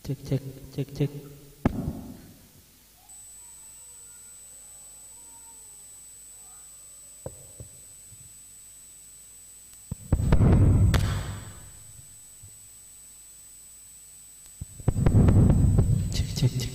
Cek cek cek cek. Cek cek cek.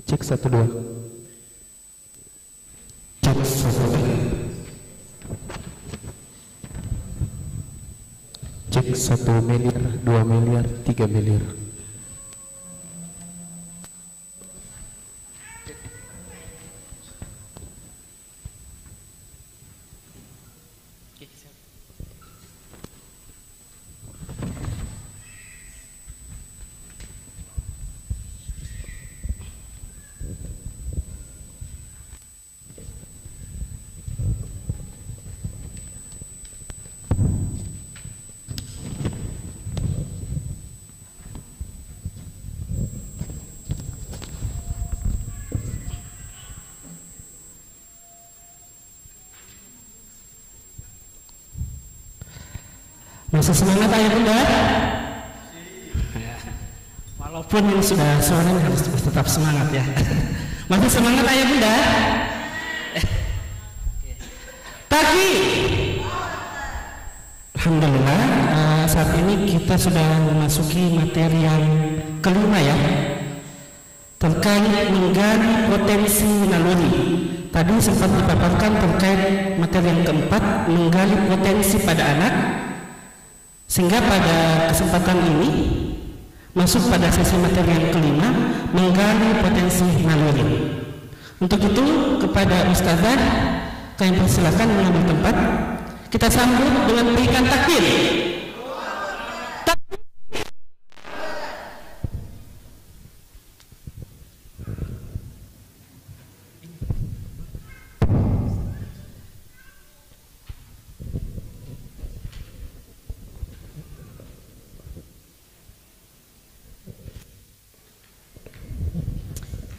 Cek 1 2. Cek 1 2. Cek 1 miliar, 2 miliar, 3 miliar. Masih semangat ayah bunda? Walaupun yang sudah sore harus tetap semangat ya. Masih semangat ayah bunda? Pagi. Alhamdulillah, saat ini kita sudah memasuki materi yang kelima ya, terkait menggali potensi naluri. Tadi sempat dipaparkan terkait materi yang keempat, menggali potensi pada anak. Sehingga pada kesempatan ini masuk pada sesi materi yang kelima, menggali potensi naluri. Untuk itu kepada Ustazah kami persilakan mengambil tempat. Kita sambut dengan berikan takbir.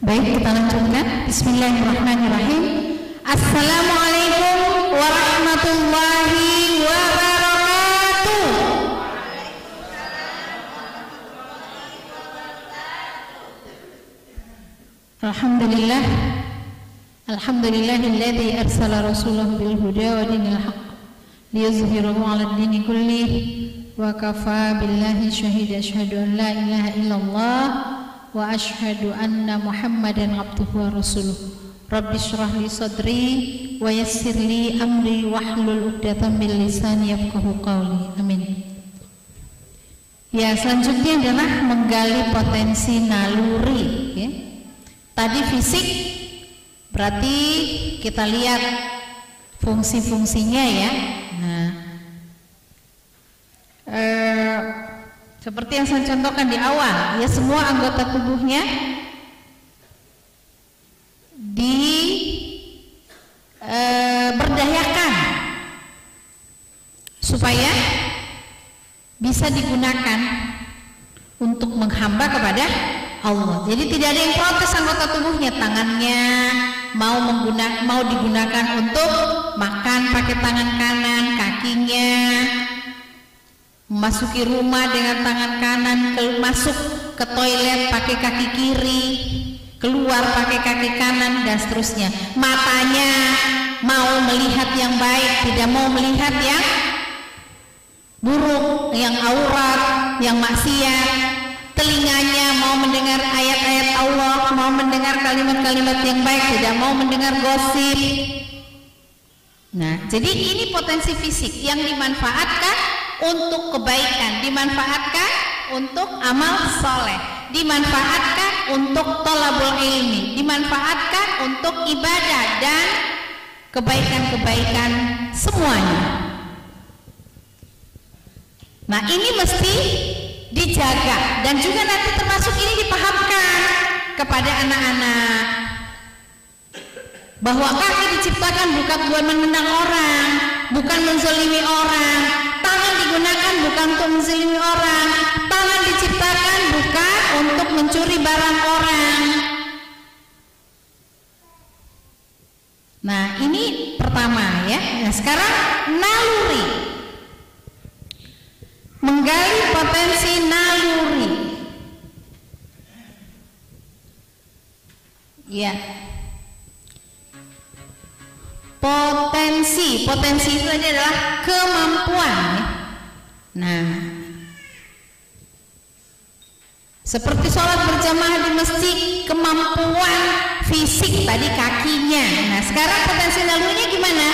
Baik, kita lanjutkan. Bismillahirrahmanirrahim. Assalamualaikum warahmatullahi wabarakatuh. Alhamdulillah. Alhamdulillahilladzi arsala rasulahu bil huda wa dinil haqq liyuzhirahu 'alad dini kullih wa kafa billahi syahida asyhadu an la ilaha illallah wa asyhadu anna Muhammadan abduhu wa rasuluh. Rabbi shrah li sadri wa yassir li amri wahlul 'uqdatam min lisani yafqahu qawli. Amin. Ya, selanjutnya adalah menggali potensi naluri, ya. Tadi fisik, berarti kita lihat fungsi-fungsinya, ya. Nah, seperti yang saya contohkan di awal, ya, semua anggota tubuhnya berdayakan supaya bisa digunakan untuk menghamba kepada Allah. Jadi tidak ada yang protes anggota tubuhnya, tangannya mau digunakan untuk makan pakai tangan kanan, kakinya memasuki rumah dengan tangan kanan, masuk ke toilet pakai kaki kiri, keluar pakai kaki kanan, dan seterusnya. Matanya mau melihat yang baik, tidak mau melihat yang buruk, yang aurat, yang maksiat. Telinganya mau mendengar ayat-ayat Allah, mau mendengar kalimat-kalimat yang baik, tidak mau mendengar gosip. Nah, jadi ini potensi fisik yang dimanfaatkan untuk kebaikan, dimanfaatkan untuk amal soleh, dimanfaatkan untuk thalabul ilmi, dimanfaatkan untuk ibadah dan kebaikan-kebaikan semuanya. Nah, ini mesti dijaga dan juga nanti termasuk ini dipahamkan kepada anak-anak bahwa kaki diciptakan bukan buat menendang orang, bukan menzalimi orang. Tangan digunakan bukan untuk menzalimi orang. Tangan diciptakan bukan untuk mencuri barang orang. Nah, ini pertama, ya. Nah, sekarang naluri. Menggali potensi naluri. Ya. Potensi itu adalah kemampuan, ya. Nah, seperti sholat berjamaah di masjid, kemampuan fisik tadi kakinya. Nah, sekarang potensi nalurinya gimana?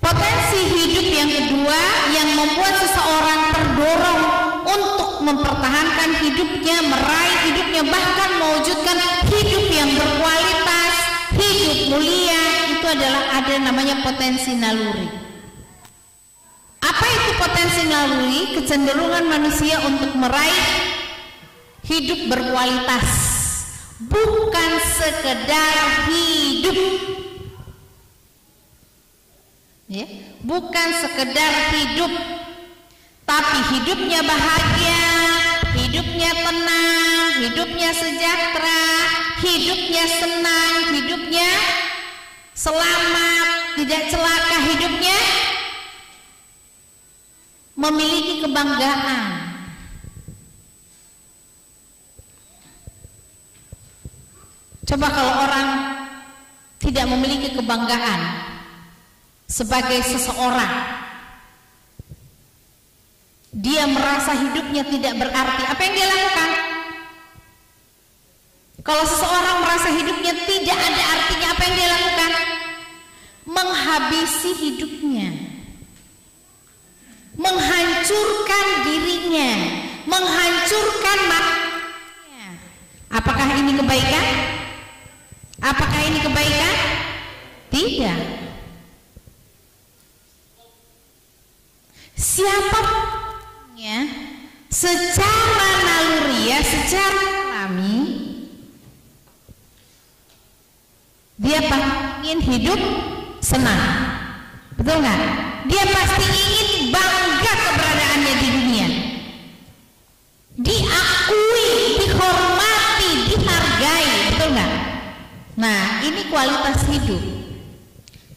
Potensi hidup yang kedua yang membuat seseorang terdorong untuk mempertahankan hidupnya, meraih hidupnya, bahkan mewujudkan hidup yang berkualitas, hidup mulia, itu adalah ada namanya potensi naluri. Apa itu potensi naluri? Kecenderungan manusia untuk meraih hidup berkualitas, bukan sekedar hidup, ya, bukan sekedar hidup, tapi hidupnya bahagia, hidupnya tenang, hidupnya sejahtera, hidupnya senang, hidupnya selamat, tidak celaka, hidupnya memiliki kebanggaan. Coba kalau orang tidak memiliki kebanggaan sebagai seseorang, dia merasa hidupnya tidak berarti, apa yang dia lakukan? Kalau seseorang merasa hidupnya tidak ada artinya, apa yang dia lakukan? Menghabisi hidupnya, menghancurkan dirinya, menghancurkan makhluknya. Apakah ini kebaikan? Apakah ini kebaikan? Tidak. Siapapun secara naluri, ya, secara alami, dia ingin hidup senang, betul nggak? Dia pasti ingin bangga keberadaannya di dunia, diakui, dihormati, dihargai, betul nggak? Nah, ini kualitas hidup,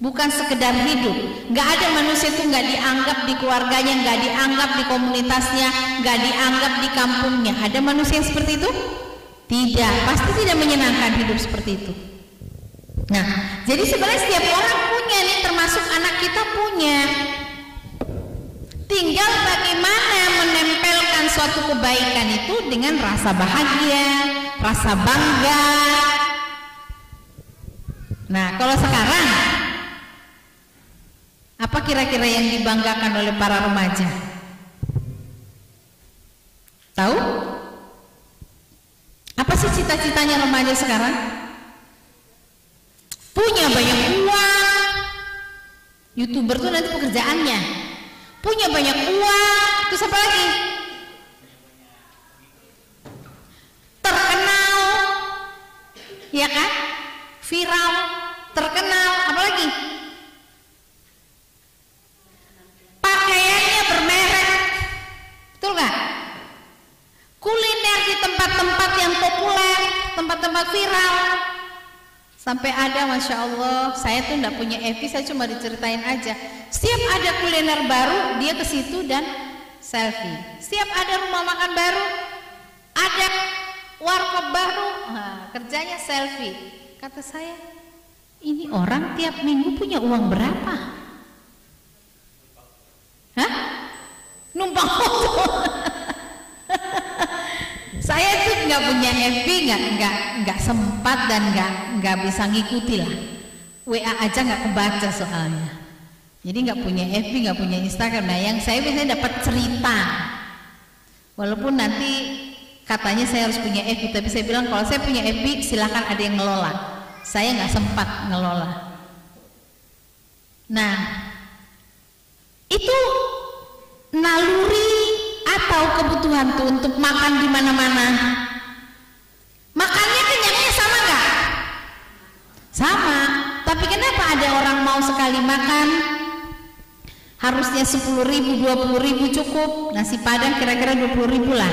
bukan sekedar hidup. Nggak ada manusia itu nggak dianggap di keluarganya, nggak dianggap di komunitasnya, nggak dianggap di kampungnya. Ada manusia yang seperti itu? Tidak, pasti tidak menyenangkan hidup seperti itu. Nah, jadi sebenarnya setiap orang punya nih, termasuk anak kita punya. Tinggal bagaimana menempelkan suatu kebaikan itu dengan rasa bahagia, rasa bangga. Nah, kalau sekarang apa kira-kira yang dibanggakan oleh para remaja? Tahu? Apa sih cita-citanya remaja sekarang? Punya banyak uang. YouTuber tuh nanti pekerjaannya. Punya banyak uang. Terus apa lagi? Terkenal. Ya kan? Viral, terkenal, apa lagi? Pakaiannya bermerek. Betul nggak? Kuliner di tempat-tempat yang populer, tempat-tempat viral. Sampai ada, Masya Allah, saya tuh nggak punya FB, saya cuma diceritain aja. Setiap ada kuliner baru, dia ke situ dan selfie. Setiap ada rumah makan baru, ada warkop baru, nah, kerjanya selfie. Kata saya, ini orang tiap minggu punya uang berapa? Hah? Numpang foto. Saya tuh nggak punya FB, nggak sempat dan nggak bisa ngikuti lah. WA aja nggak kebaca soalnya. Jadi nggak punya FB, nggak punya Instagram. Nah, yang saya biasanya dapat cerita. Walaupun nanti katanya saya harus punya FB, tapi saya bilang kalau saya punya FB silahkan ada yang ngelola. Saya nggak sempat ngelola. Nah, itu naluri atau kebutuhan tuh untuk makan di mana-mana. Makannya kenyangnya sama nggak? Sama. Tapi kenapa ada orang mau sekali makan harusnya 10.000, 20.000 cukup, nasi padang kira-kira 20.000 lah.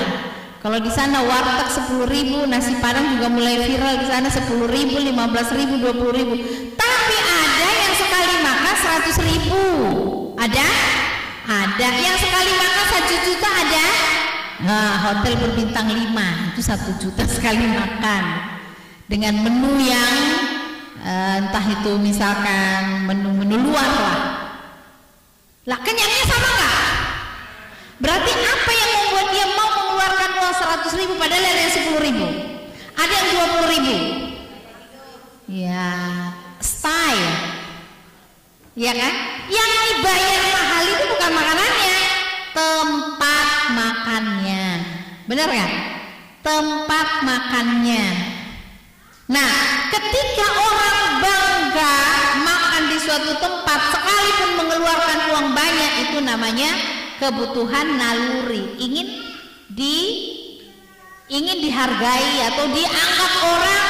Kalau di sana warteg 10.000, nasi padang juga mulai viral di sana 10.000, 15.000, 20.000. Tapi ada yang sekali makan 100.000. Ada? Ada. Yang sekali makan 1 juta ada? Nah, hotel berbintang 5 itu 1 juta sekali makan dengan menu yang entah itu misalkan menu luar lah. Lah kenyangnya sama nggak? Berarti apa yang membuat dia mau mengeluarkan uang 100.000 padahal ada yang 10.000, ada yang 20.000? Ya, style, ya kan? Yang dibayar mahal itu bukan makanannya, tempat makannya, benar kan? Tempat makannya. Nah, ketika orang bangga makan di suatu tempat sekalipun mengeluarkan uang banyak, itu namanya kebutuhan naluri, ingin dihargai atau dianggap orang,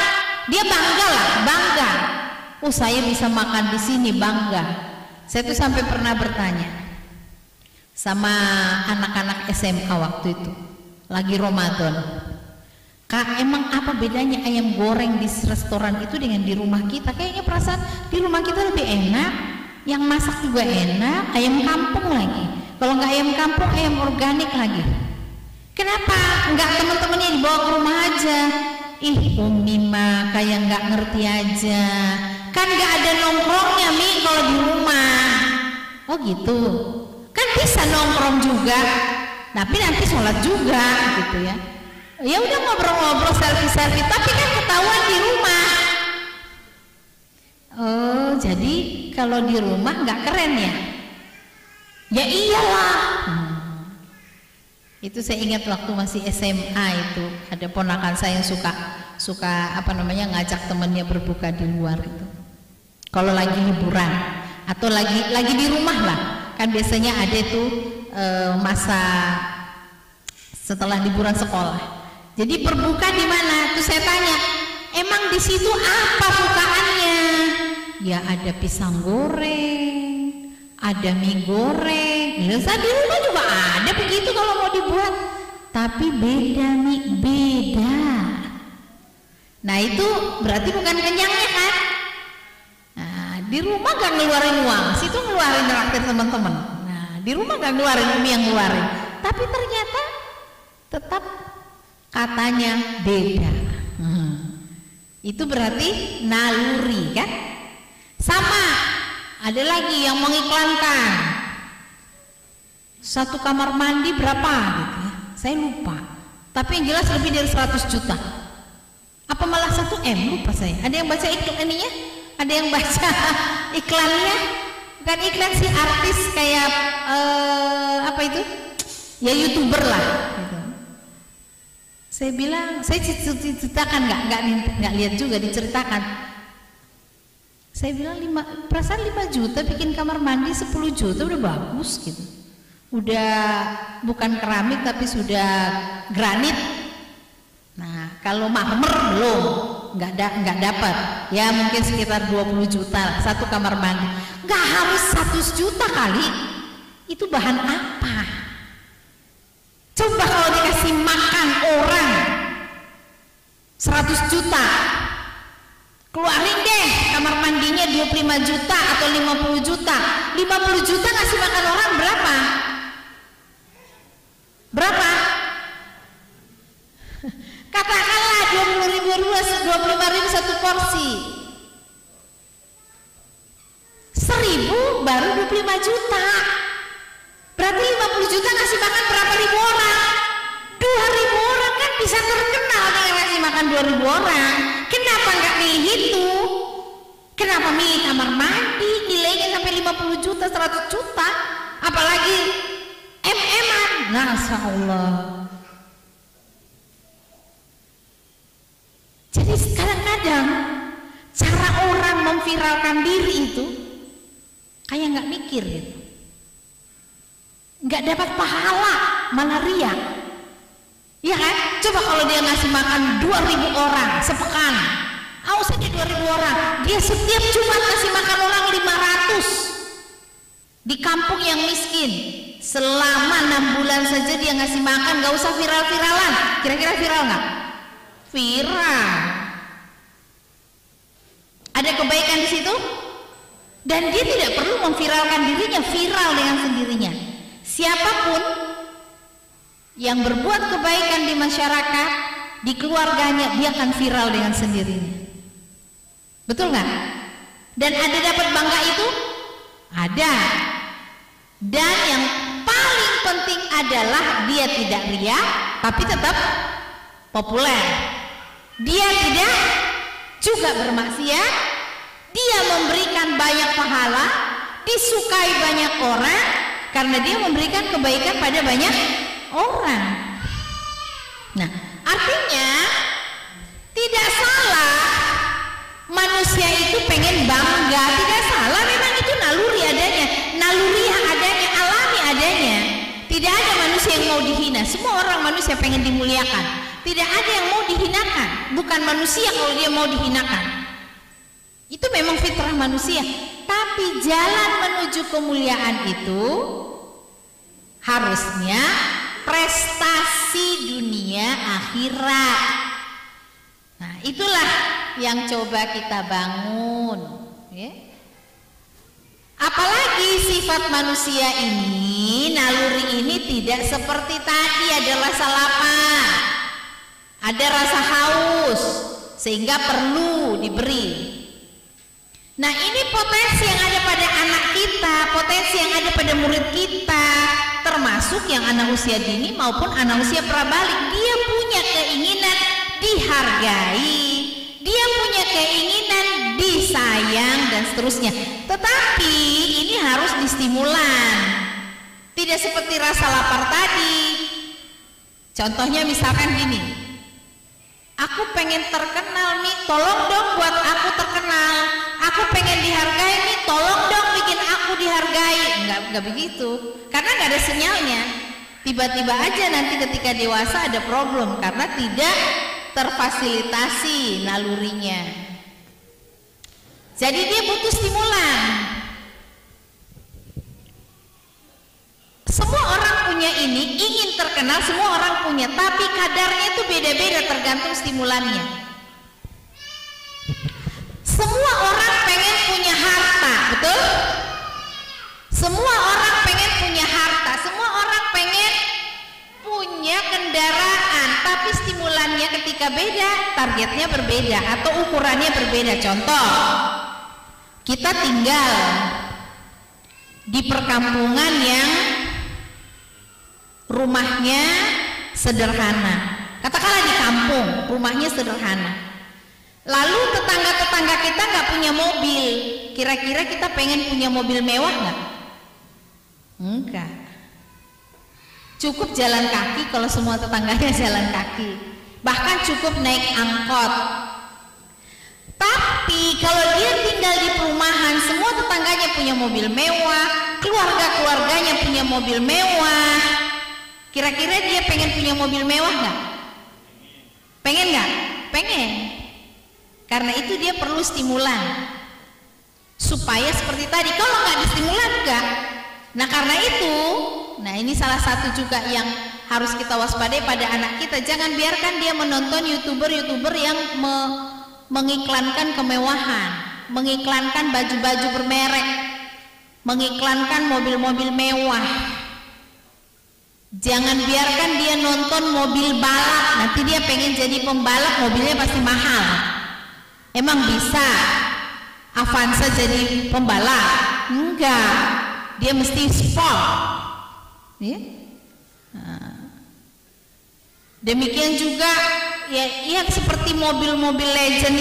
dia bangga lah, bangga. Oh, saya bisa makan di sini, bangga. Saya tuh sampai pernah bertanya sama anak-anak SMA waktu itu, lagi Ramadan. Kak, emang apa bedanya ayam goreng di restoran itu dengan di rumah kita? Kayaknya perasaan di rumah kita lebih enak, yang masak juga enak, ayam kampung lagi. Kalau nggak ayam kampung, ayam organik lagi. Kenapa nggak teman-temannya dibawa ke rumah aja? Ih, Umi mah kayak nggak ngerti aja. Kan nggak ada nongkrongnya Mi kalau di rumah. Oh gitu. Kan bisa nongkrong juga, tapi nanti sholat juga gitu ya. Ya udah ngobrol-ngobrol, selfie-selfie, tapi kan ketahuan di rumah. Oh, jadi kalau di rumah nggak keren ya? Ya iyalah. Itu saya ingat waktu masih SMA itu ada ponakan saya yang suka apa namanya ngajak temennya berbuka di luar itu. Kalau lagi liburan atau lagi di rumah lah, kan biasanya ada tuh masa setelah liburan sekolah. Jadi berbuka di mana? Tuh saya tanya, emang di situ apa bukaannya? Ya ada pisang goreng, ada mie goreng. Ya, di rumah juga ada begitu kalau mau dibuat. Tapi beda Mi, beda. Nah itu berarti bukan kenyangnya kan? Nah, di rumah gak ngeluarin uang, situ ngeluarin traktir teman-teman. Nah di rumah gak ngeluarin, Umi yang ngeluarin. Tapi ternyata tetap katanya beda. Itu berarti naluri kan? Sama, ada lagi yang mengiklankan. Satu kamar mandi berapa gitu ya? Saya lupa. Tapi yang jelas lebih dari 100 juta. Apa malah 1 M, lupa saya. Ada yang baca iklannya? Ada yang baca iklannya? Bukan iklan sih, artis kayak apa itu? Ya YouTuber lah gitu. Saya bilang, saya ceritakan nggak lihat juga diceritakan. Saya bilang perasaan 5 juta bikin kamar mandi 10 juta udah bagus gitu. Udah bukan keramik tapi sudah granit. Nah, kalau marmer belum, nggak dapat. Ya mungkin sekitar 20 juta lah, satu kamar mandi. Nggak harus 100 juta kali. Itu bahan apa? Coba kalau dikasih makan orang 100 juta, keluarin deh kamar mandinya 25 juta atau 50 juta. 50 juta ngasih makan orang berapa? Berapa? Katakanlah 25.000 satu porsi. 1.000 baru 25 juta. Berarti 50 juta ngasih makan berapa ribu orang? 2.000 orang kan bisa terkenal dengan ngasih makan 2.000 orang. Kenapa nggak milih itu? Kenapa milih kamar mandi? Nilainya sampai 50 juta, 100 juta. Apalagi MM-an. Masya Allah. Jadi kadang-kadang cara orang memviralkan diri itu kayak nggak mikir gitu. Nggak dapat pahala, malah ria. Iya kan? Coba kalau dia ngasih makan 2.000 orang sepekan, awas aja 2.000 orang, dia setiap Jumat ngasih makan orang 500 di kampung yang miskin. Selama 6 bulan saja dia ngasih makan, nggak usah viral-viralan. Kira-kira viral nggak? Viral. Ada kebaikan di situ, dan dia tidak perlu memviralkan dirinya, viral dengan sendirinya. Siapapun yang berbuat kebaikan di masyarakat, di keluarganya, dia akan viral dengan sendirinya. Betul nggak? Dan ada dapat bangga itu? Ada. Dan yang paling penting adalah dia tidak ria, tapi tetap populer. Dia tidak juga bermaksiat. Dia memberikan banyak pahala, disukai banyak orang, karena dia memberikan kebaikan pada banyak orang. Nah, artinya tidak salah manusia itu pengen bangga, tidak salah, memang itu naluri adanya, naluriah adanya, alami adanya. Tidak ada manusia yang mau dihina, semua orang manusia pengen dimuliakan. Tidak ada yang mau dihinakan, bukan manusia kalau dia mau dihinakan. Itu memang fitrah manusia. Tapi jalan menuju kemuliaan itu harusnya prestasi dunia akhirat. Nah, itulah yang coba kita bangun, ya. Apalagi sifat manusia ini, naluri ini tidak seperti tadi, ada rasa lapar, ada rasa haus, sehingga perlu diberi. Nah, ini potensi yang ada pada anak kita, potensi yang ada pada murid kita, termasuk yang anak usia dini maupun anak usia prabalik. Dia punya keinginan dihargai, dia punya keinginan disayang dan seterusnya. Tetapi ini harus distimulan. Tidak seperti rasa lapar tadi. Contohnya misalkan gini, aku pengen terkenal nih, tolong dong buat aku terkenal. Aku pengen dihargai nih, tolong dong bikin aku dihargai. Enggak begitu, karena nggak ada sinyalnya. Tiba-tiba aja nanti ketika dewasa ada problem karena tidak terfasilitasi nalurinya. Jadi dia butuh stimulan. Semua orang punya ini, ingin terkenal, semua orang punya, tapi kadarnya itu beda-beda tergantung stimulannya. Semua orang pengen punya harta, betul? Semua orang pengen punya harta, semua orang pengen punya kendaraan, tapi stimulannya ketika beda, targetnya berbeda atau ukurannya berbeda. Contoh, kita tinggal di perkampungan yang rumahnya sederhana. Katakanlah di kampung, rumahnya sederhana. Lalu tetangga-tetangga kita nggak punya mobil. Kira-kira kita pengen punya mobil mewah nggak? Enggak. Cukup jalan kaki kalau semua tetangganya jalan kaki. Bahkan cukup naik angkot. Tapi kalau dia tinggal di perumahan, semua tetangganya punya mobil mewah, keluarga-keluarganya punya mobil mewah. Kira-kira dia pengen punya mobil mewah nggak? Pengen nggak? Pengen. Karena itu dia perlu stimulan supaya seperti tadi. Kalau nggak distimulan enggak. Nah karena itu, nah ini salah satu juga yang harus kita waspadai pada anak kita. Jangan biarkan dia menonton youtuber-youtuber yang mengiklankan kemewahan, mengiklankan baju-baju bermerek, mengiklankan mobil-mobil mewah. Jangan biarkan dia nonton mobil balap, nanti dia pengen jadi pembalap, mobilnya pasti mahal. Emang bisa Avanza jadi pembalap? Enggak, dia mesti sport ya? Demikian juga ya seperti mobil-mobil legend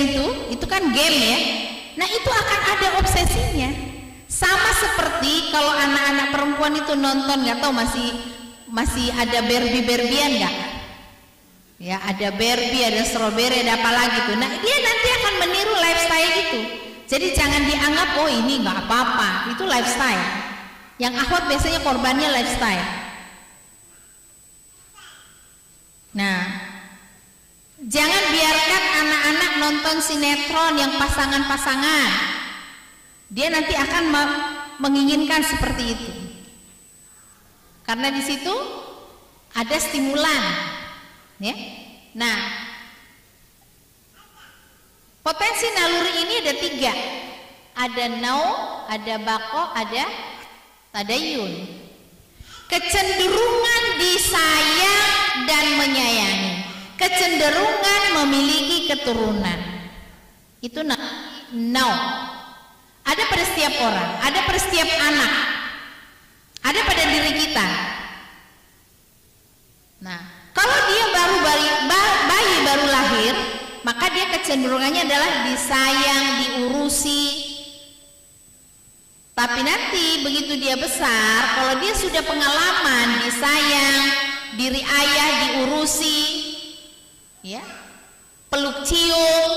itu kan game ya. Nah itu akan ada obsesinya. Sama seperti kalau anak-anak perempuan itu nonton, nggak tahu masih ada Barbie-Barbian nggak? Ya ada Barbie, ada strawberry, ada apa lagi tuh. Nah dia nanti akan meniru lifestyle itu. Jadi jangan dianggap oh ini nggak apa-apa, itu lifestyle. Yang akhwat biasanya korbannya lifestyle. Nah, jangan biarkan anak-anak nonton sinetron yang pasangan-pasangan. Dia nanti akan menginginkan seperti itu. Karena di situ ada stimulan, ya. Nah, potensi naluri ini ada 3. Ada nau, ada bako, ada tadayun. Kecenderungan disayang dan menyayangi, kecenderungan memiliki keturunan. Itu nau. Ada pada setiap orang, ada pada setiap anak, ada pada diri kita. Nah, kalau dia bayi baru lahir, maka dia kecenderungannya adalah disayang, diurusi. Tapi nanti begitu dia besar, kalau dia sudah pengalaman disayang, diri ayah diurusi, ya, peluk cium,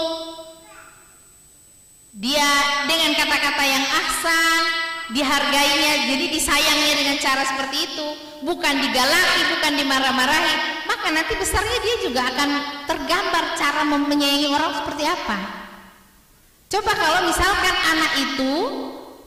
dia dengan kata-kata yang ahsan, dihargainya, jadi disayangnya dengan cara seperti itu, bukan digalaki, bukan dimarah-marahi, maka nanti besarnya dia juga akan tergambar cara menyayangi orang seperti apa. Coba kalau misalkan anak itu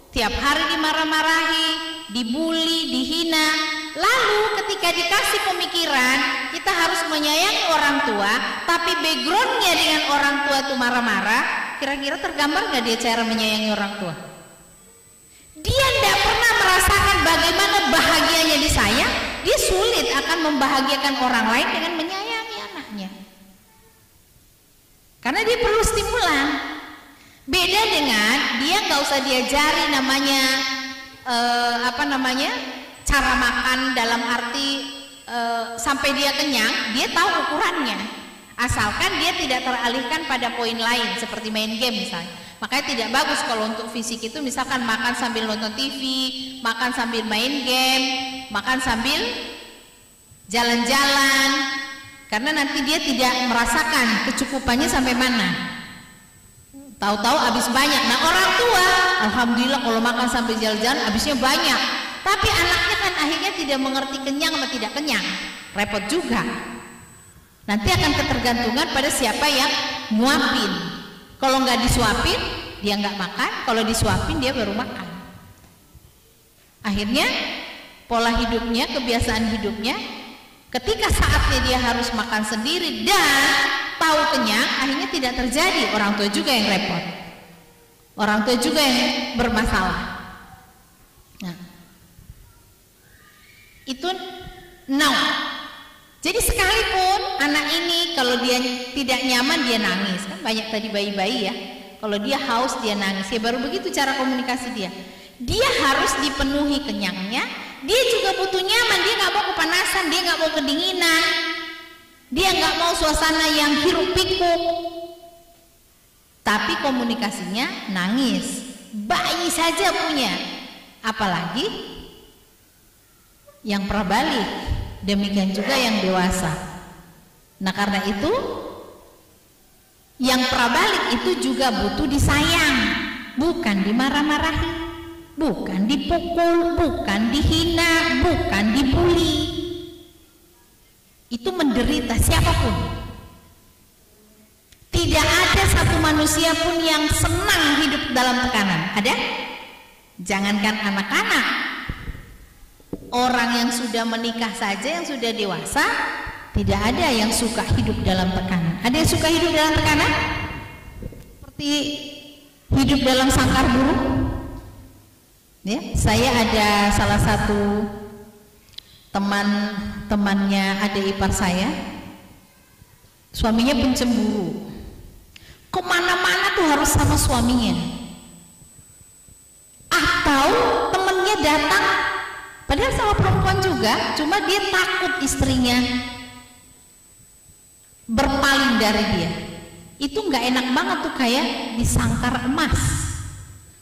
tiap hari dimarah-marahi, dibully, dihina, lalu ketika dikasih pemikiran kita harus menyayangi orang tua, tapi backgroundnya dengan orang tua itu marah-marah, kira-kira tergambar nggak dia cara menyayangi orang tua? Dia tidak pernah merasakan bagaimana bahagianya disayang, dia sulit akan membahagiakan orang lain dengan menyayangi anaknya. Karena dia perlu stimulan. Beda dengan dia nggak usah diajari namanya cara makan dalam arti sampai dia kenyang, dia tahu ukurannya. Asalkan dia tidak teralihkan pada poin lain seperti main game misalnya. Makanya tidak bagus kalau untuk fisik itu misalkan makan sambil nonton TV, makan sambil main game, makan sambil jalan-jalan, karena nanti dia tidak merasakan kecukupannya sampai mana. Tahu-tahu habis banyak. Nah orang tua, alhamdulillah kalau makan sampai jalan-jalan habisnya banyak. Tapi anaknya kan akhirnya tidak mengerti kenyang atau tidak kenyang, repot juga. Nanti akan ketergantungan pada siapa yang nguapin. Kalau nggak disuapin, dia nggak makan. Kalau disuapin, dia baru makan. Akhirnya pola hidupnya, kebiasaan hidupnya, ketika saatnya dia harus makan sendiri dan tahu kenyang, akhirnya tidak terjadi. Orang tua juga yang repot, orang tua juga yang bermasalah. Nah, itu no. Jadi sekalipun anak ini kalau dia tidak nyaman dia nangis, kan banyak tadi bayi-bayi ya. Kalau dia haus dia nangis, ya baru begitu cara komunikasi dia. Dia harus dipenuhi kenyangnya, Dia juga butuh nyaman, dia nggak mau kepanasan, dia nggak mau kedinginan, dia nggak mau suasana yang hiruk pikuk. Tapi komunikasinya nangis, bayi saja punya, apalagi yang prabalik, demikian juga yang dewasa. Nah karena itu yang prabalik itu juga butuh disayang, bukan dimarah-marahi, bukan dipukul, bukan dihina, bukan dibully. Itu menderita siapapun. Tidak ada satu manusia pun yang senang hidup dalam tekanan. Ada? Jangankan anak-anak, orang yang sudah menikah saja, yang sudah dewasa, tidak ada yang suka hidup dalam tekanan. Ada yang suka hidup dalam tekanan? Seperti hidup dalam sangkar burung. Ya, saya ada salah satu temannya adik ipar saya, suaminya pencemburu, kemana-mana tuh harus sama suaminya. Atau temennya datang, padahal sama perempuan juga, cuma dia takut istrinya berpaling dari dia. Itu nggak enak banget tuh, kayak di sangkar emas,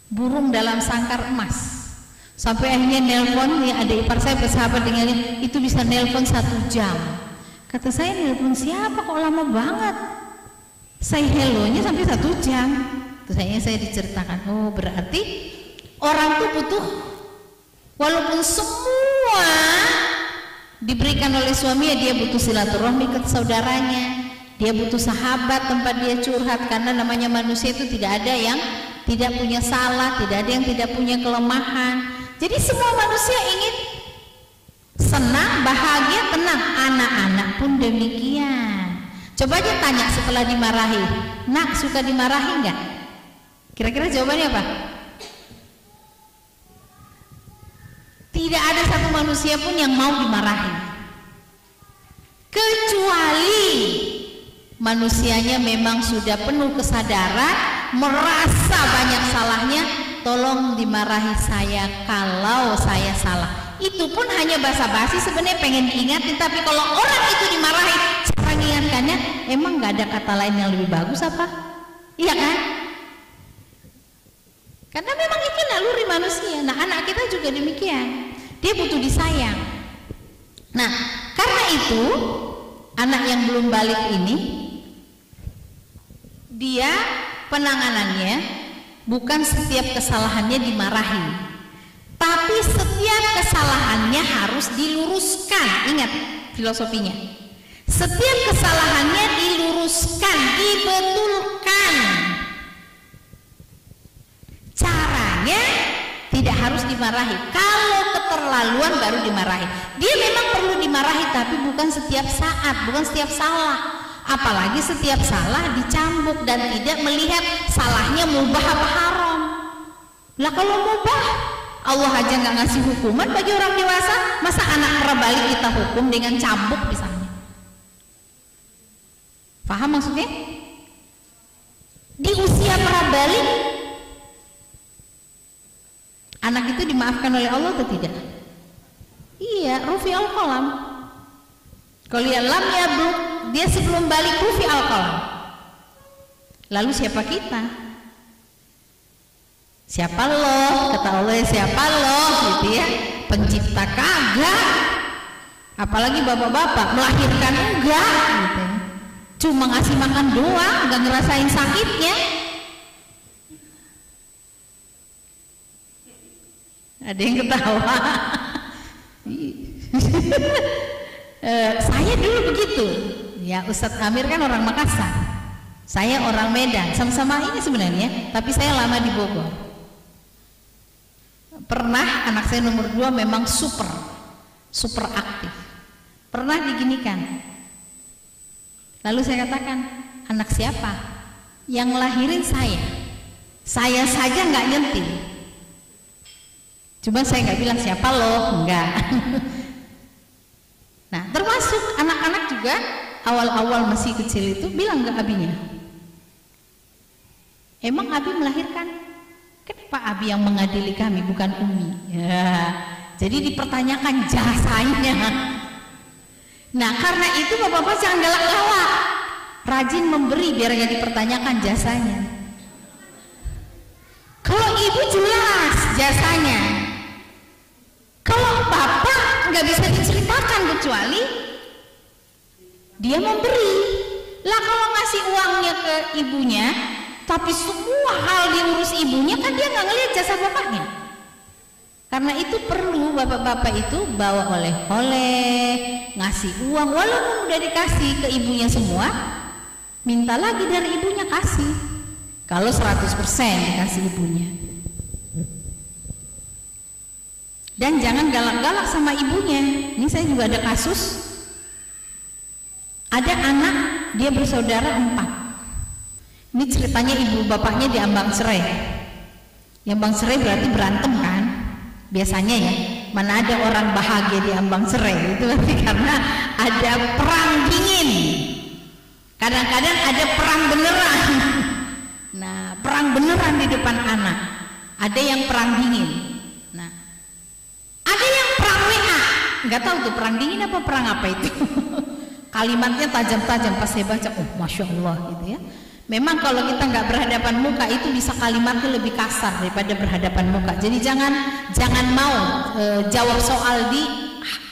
burung dalam sangkar emas. Sampai akhirnya nelpon, ya adik ipar saya bersahabat dengannya, itu bisa nelpon 1 jam. Kata saya, nelpon siapa kok lama banget? Saya hellonya sampai 1 jam. Terus saya diceritakan, oh berarti orang tuh butuh, walaupun semua diberikan oleh suami, ya dia butuh silaturahmi ke saudaranya, dia butuh sahabat tempat dia curhat, karena namanya manusia itu tidak ada yang tidak punya salah, tidak ada yang tidak punya kelemahan. Jadi semua manusia ingin senang, bahagia, tenang. Anak-anak pun demikian. Coba aja tanya setelah dimarahi, nak suka dimarahi nggak? Kira-kira jawabannya apa? Tidak ada satu manusia pun yang mau dimarahi, kecuali manusianya memang sudah penuh kesadaran, merasa banyak salahnya. Tolong dimarahi saya kalau saya salah. Itu pun hanya basa-basi, sebenarnya pengen diingatin. Tapi kalau orang itu dimarahi, cara mengingatkannya, emang nggak ada kata lain yang lebih bagus apa? Iya kan? Karena memang itu naluri manusia. Nah anak kita juga demikian, dia butuh disayang. Nah karena itu anak yang belum balik ini, dia penanganannya bukan setiap kesalahannya dimarahi, tapi setiap kesalahannya harus diluruskan. Ingat filosofinya, setiap kesalahannya diluruskan, dibetulkan. Caranya tidak harus dimarahi. Kalau keterlaluan baru dimarahi. Dia memang perlu dimarahi, tapi bukan setiap saat, bukan setiap salah. Apalagi setiap salah dicambuk dan tidak melihat salahnya mubah apa haram. Lah kalau mubah, Allah aja nggak ngasih hukuman bagi orang dewasa, masa anak prabalik kita hukum dengan cambuk misalnya? Paham maksudnya? Di usia prabalik, anak itu dimaafkan oleh Allah atau tidak? Iya, rufi al-qalam. Kalau lihat lam ya bro, dia sebelum balik rufi al-qalam. Lalu siapa kita? Siapa lo? Kata Allah, siapa lo? Gitu ya. Pencipta kagak. Apalagi bapak-bapak melahirkan enggak gitu. Cuma ngasih makan doang, enggak ngerasain sakitnya. Ada yang ketawa. Saya dulu begitu. Ya Ustadz Amir kan orang Makassar, saya orang Medan, sama-sama ini sebenarnya, tapi saya lama di Bogor. Pernah anak saya nomor 2 memang super aktif. Pernah diginikan. Lalu saya katakan, anak siapa? Yang lahirin saya. Saya saja nggak nyentil. Cuma saya nggak bilang siapa loh, enggak. Nah, termasuk anak-anak juga awal-awal masih kecil itu bilang ke abinya, emang abi melahirkan? Kenapa abi yang mengadili kami bukan umi? Ya, Jadi dipertanyakan jasanya. Nah, karena itu bapak-bapak jangan galak-galak, rajin memberi biar nggak dipertanyakan jasanya. Kalau ibu jelas jasanya, kalau bapak nggak bisa diceritakan kecuali dia memberi. Lah kalau ngasih uangnya ke ibunya, tapi semua hal diurus ibunya, kan dia nggak ngelihat jasa bapaknya. Karena itu perlu bapak-bapak itu bawa oleh-oleh, ngasih uang, walaupun udah dikasih ke ibunya semua, minta lagi dari ibunya kasih. Kalau 100% dikasih ibunya. Dan jangan galak-galak sama ibunya. Ini saya juga ada kasus. Ada anak, dia bersaudara 4. Ini ceritanya ibu bapaknya di ambang cerai. Di ambang cerai berarti berantem kan? Biasanya ya, mana ada orang bahagia di ambang cerai, itu berarti karena ada perang dingin. Kadang-kadang ada perang beneran. Nah, perang beneran di depan anak. Ada yang perang dingin. Nah, ada yang perang WA. Nggak tahu tuh perang dingin apa perang apa itu. Kalimatnya tajam-tajam pas saya baca, oh masya Allah gitu ya. Memang kalau kita nggak berhadapan muka itu bisa kalimatnya lebih kasar daripada berhadapan muka. Jadi jangan mau jawab soal di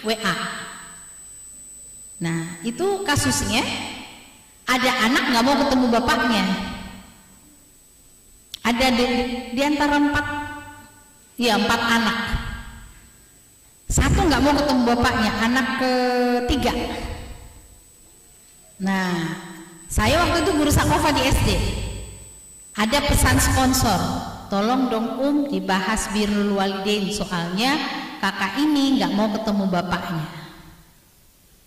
WA. Nah itu kasusnya, ada anak nggak mau ketemu bapaknya. Ada di antara 4 anak. 1 nggak mau ketemu bapaknya, anak ke-3. Nah, saya waktu itu guru sakofa di SD. Ada pesan sponsor, tolong dong dibahas birrul walidain, soalnya kakak ini nggak mau ketemu bapaknya.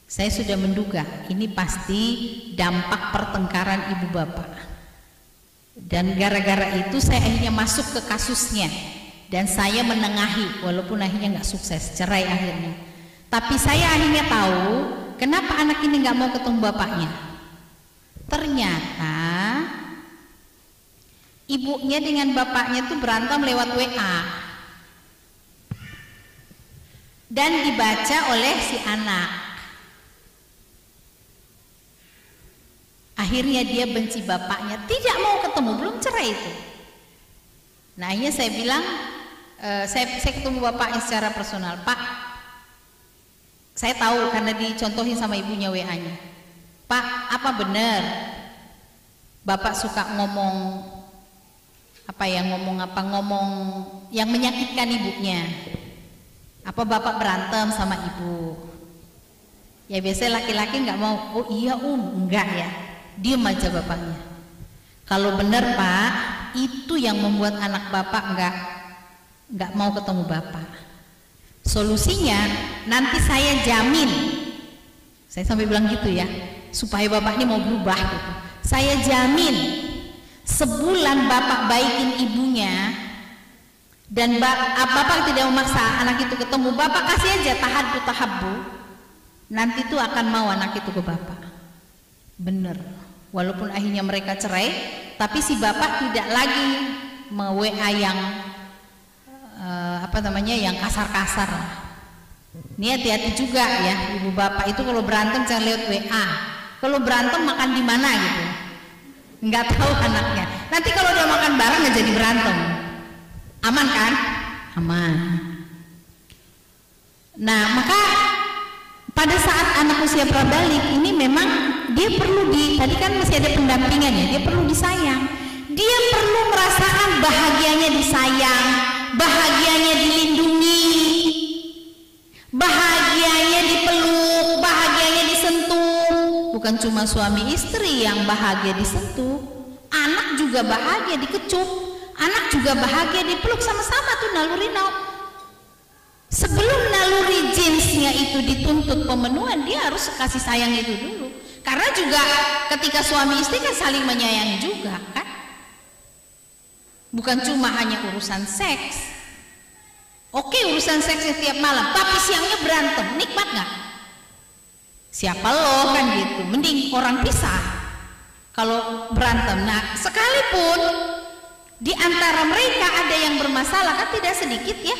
Saya sudah menduga ini pasti dampak pertengkaran ibu bapak. Dan gara-gara itu saya akhirnya masuk ke kasusnya dan saya menengahi, walaupun akhirnya nggak sukses, cerai akhirnya. Tapi saya akhirnya tahu kenapa anak ini nggak mau ketemu bapaknya. Ternyata ibunya dengan bapaknya itu berantem lewat WA dan dibaca oleh si anak. Akhirnya dia benci bapaknya, tidak mau ketemu, belum cerai itu. Nah akhirnya saya bilang, saya ketemu bapaknya secara personal. Pak, saya tahu karena dicontohin sama ibunya WA-nya. Pak, apa benar bapak suka ngomong yang menyakitkan ibunya? Apa bapak berantem sama ibu? Ya biasanya laki-laki nggak mau. Oh iya enggak ya, diem aja bapaknya. Kalau benar Pak, itu yang membuat anak bapak nggak mau ketemu bapak. Solusinya nanti saya jamin, saya sampai bilang gitu ya, supaya bapak ini mau berubah gitu. Saya jamin sebulan bapak baikin ibunya dan bapak tidak memaksa anak itu ketemu, bapak kasih aja tahabbu, nanti tuh akan mau anak itu ke bapak. Bener, walaupun akhirnya mereka cerai, tapi si bapak tidak lagi me-WA yang yang kasar-kasar. Ini hati-hati juga ya, ibu bapak itu kalau berantem jangan lewat WA. Kalau berantem makan di mana gitu, nggak tahu anaknya. Nanti kalau udah makan bareng nggak jadi berantem. Aman kan? Aman. Nah maka pada saat anak usia prabalik ini memang dia perlu tadi kan masih ada pendampingan ya, dia perlu disayang. Dia perlu merasakan bahagianya disayang, bahagianya dilindungi, bahagianya dipeluk, bahagianya disentuh. Bukan cuma suami istri yang bahagia disentuh, anak juga bahagia dikecup, anak juga bahagia dipeluk, sama-sama tuh naluri Sebelum naluri jinsnya itu dituntut pemenuhan, dia harus kasih sayang itu dulu. Karena juga ketika suami istri kan saling menyayangi juga kan, bukan cuma hanya urusan seks. Oke, urusan seks setiap malam, tapi siangnya berantem, nikmat nggak? Siapa lo kan gitu, mending orang pisah kalau berantem. Nah sekalipun di antara mereka ada yang bermasalah, kan tidak sedikit ya,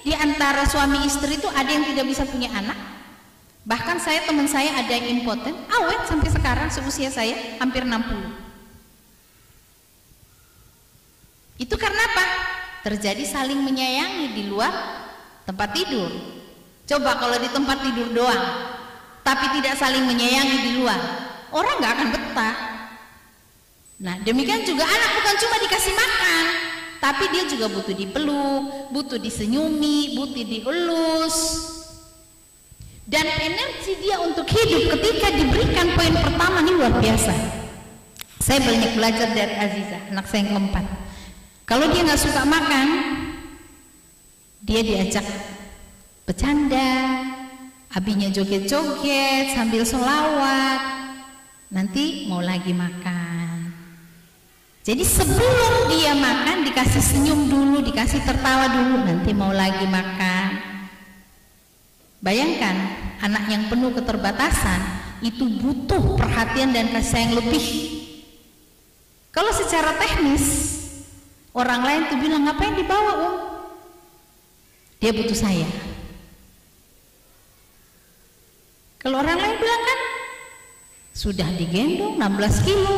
Di antara suami istri itu ada yang tidak bisa punya anak. Bahkan teman saya ada yang impoten, awet sampai sekarang seusia saya hampir 60. Itu karena apa? Terjadi saling menyayangi di luar tempat tidur. Coba kalau di tempat tidur doang, tapi tidak saling menyayangi di luar, orang nggak akan betah. Nah, demikian juga anak bukan cuma dikasih makan, tapi dia juga butuh dipeluk, butuh disenyumi, butuh dielus. Dan energi dia untuk hidup ketika diberikan poin pertama ini luar biasa. Saya banyak belajar dari Aziza, anak saya yang keempat. Kalau dia nggak suka makan, dia diajak bercanda, abinya joget-joget sambil sholawat, nanti mau lagi makan. Jadi sebelum dia makan dikasih senyum dulu, dikasih tertawa dulu, nanti mau lagi makan. Bayangkan anak yang penuh keterbatasan itu butuh perhatian dan kasih sayang lebih. Kalau secara teknis orang lain tuh bilang, ngapain dibawa Om? Dia butuh saya. Kalau orang lain bilang kan sudah digendong 16 kilo.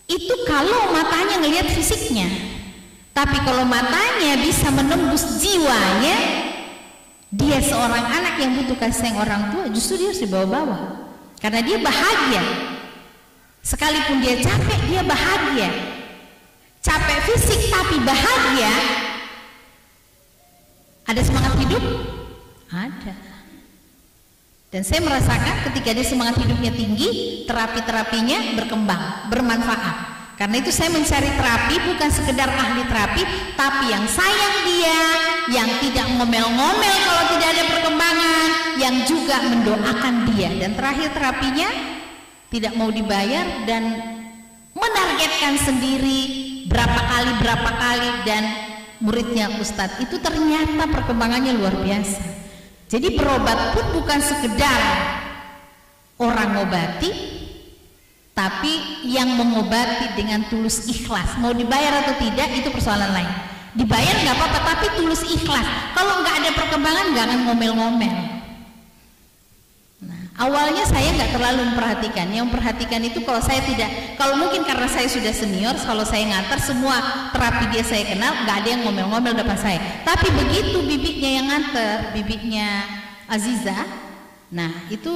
Itu kalau matanya ngelihat fisiknya. Tapi kalau matanya bisa menembus jiwanya, dia seorang anak yang butuh kasih sayang orang tua, justru dia harus dibawa-bawa. Karena dia bahagia. Sekalipun dia capek, dia bahagia. Capek fisik tapi bahagia. Ada semangat hidup? Ada. Dan saya merasakan ketika dia semangat hidupnya tinggi, terapi-terapinya berkembang, bermanfaat. Karena itu saya mencari terapi bukan sekedar ahli terapi, tapi yang sayang dia, yang tidak ngomel-ngomel kalau tidak ada perkembangan, yang juga mendoakan dia. Dan terakhir terapinya tidak mau dibayar dan menargetkan sendiri berapa kali, dan muridnya Ustadz itu ternyata perkembangannya luar biasa. Jadi berobat pun bukan sekedar orang ngobati, tapi yang mengobati dengan tulus ikhlas. Mau dibayar atau tidak itu persoalan lain. Dibayar nggak apa-apa, tapi tulus ikhlas. Kalau nggak ada perkembangan nggak akan ngomel-ngomel. Nah, awalnya saya nggak terlalu memperhatikan. Yang memperhatikan itu kalau mungkin karena saya sudah senior, kalau saya ngantar semua terapi dia saya kenal, nggak ada yang ngomel-ngomel depan saya. Tapi begitu bibitnya yang nganter, bibitnya Aziza, nah itu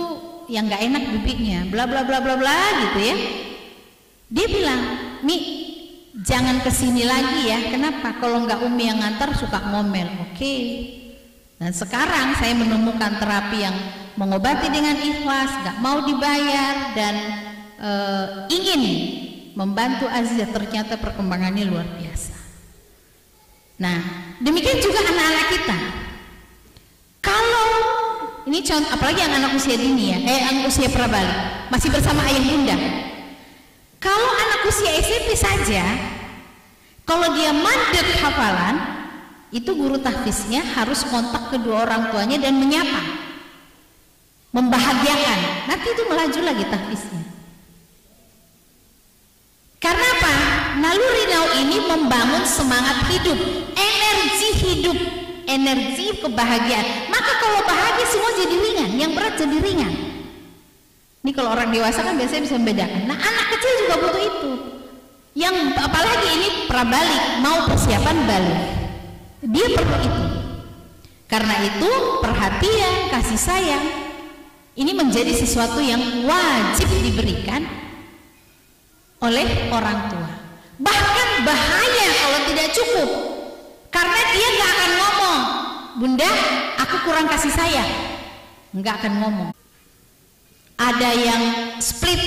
yang nggak enak bibitnya, bla bla bla bla bla gitu ya. Dia bilang, Mi, jangan kesini lagi ya. Kenapa? Kalau nggak Umi yang ngantar suka ngomel. Oke. Dan sekarang saya menemukan terapi yang mengobati dengan ikhlas, nggak mau dibayar, dan ingin membantu Aziza. Ternyata perkembangannya luar biasa. Nah, demikian juga anak-anak kita. Kalau ini contoh, apalagi yang anak usia dini ya, anak usia prabalik, masih bersama ayah bunda. Kalau anak usia SMP saja, kalau dia mandek hafalan, itu guru tahfiznya harus kontak kedua orang tuanya dan menyapa, membahagiakan. Nanti itu melaju lagi tahfiznya. Karena apa? Naluri nau ini membangun semangat hidup, energi hidup, energi kebahagiaan. Maka kalau bahagia semua jadi ringan, yang berat jadi ringan. Ini kalau orang dewasa kan biasanya bisa membedakan. Nah, anak kecil juga butuh itu. Yang apalagi ini prabalik, mau persiapan balik, dia perlu itu. Karena itu perhatian, kasih sayang ini menjadi sesuatu yang wajib diberikan oleh orang tua. Bahkan bahaya kalau tidak cukup, karena dia nggak akan ngomong, Bunda, aku kurang kasih sayang, nggak akan ngomong. Ada yang split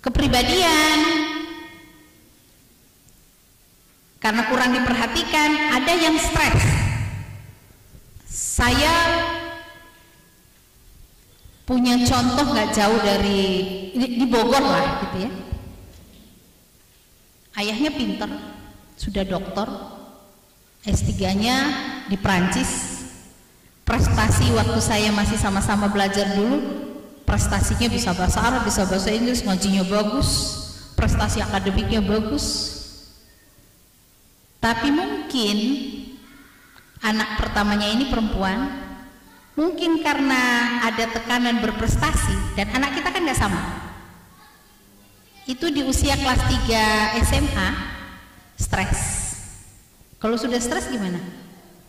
kepribadian karena kurang diperhatikan, ada yang stres. Saya punya contoh nggak jauh dari di Bogor lah gitu ya. Ayahnya pinter, sudah doktor, S3-nya di Prancis. Prestasi waktu saya masih sama-sama belajar dulu, prestasinya bisa bahasa Arab, bisa bahasa Inggris, ngajinya bagus, prestasi akademiknya bagus. Tapi mungkin anak pertamanya ini perempuan, mungkin karena ada tekanan berprestasi, dan anak kita kan nggak sama. Itu di usia kelas 3 SMA stres. Kalau sudah stres gimana?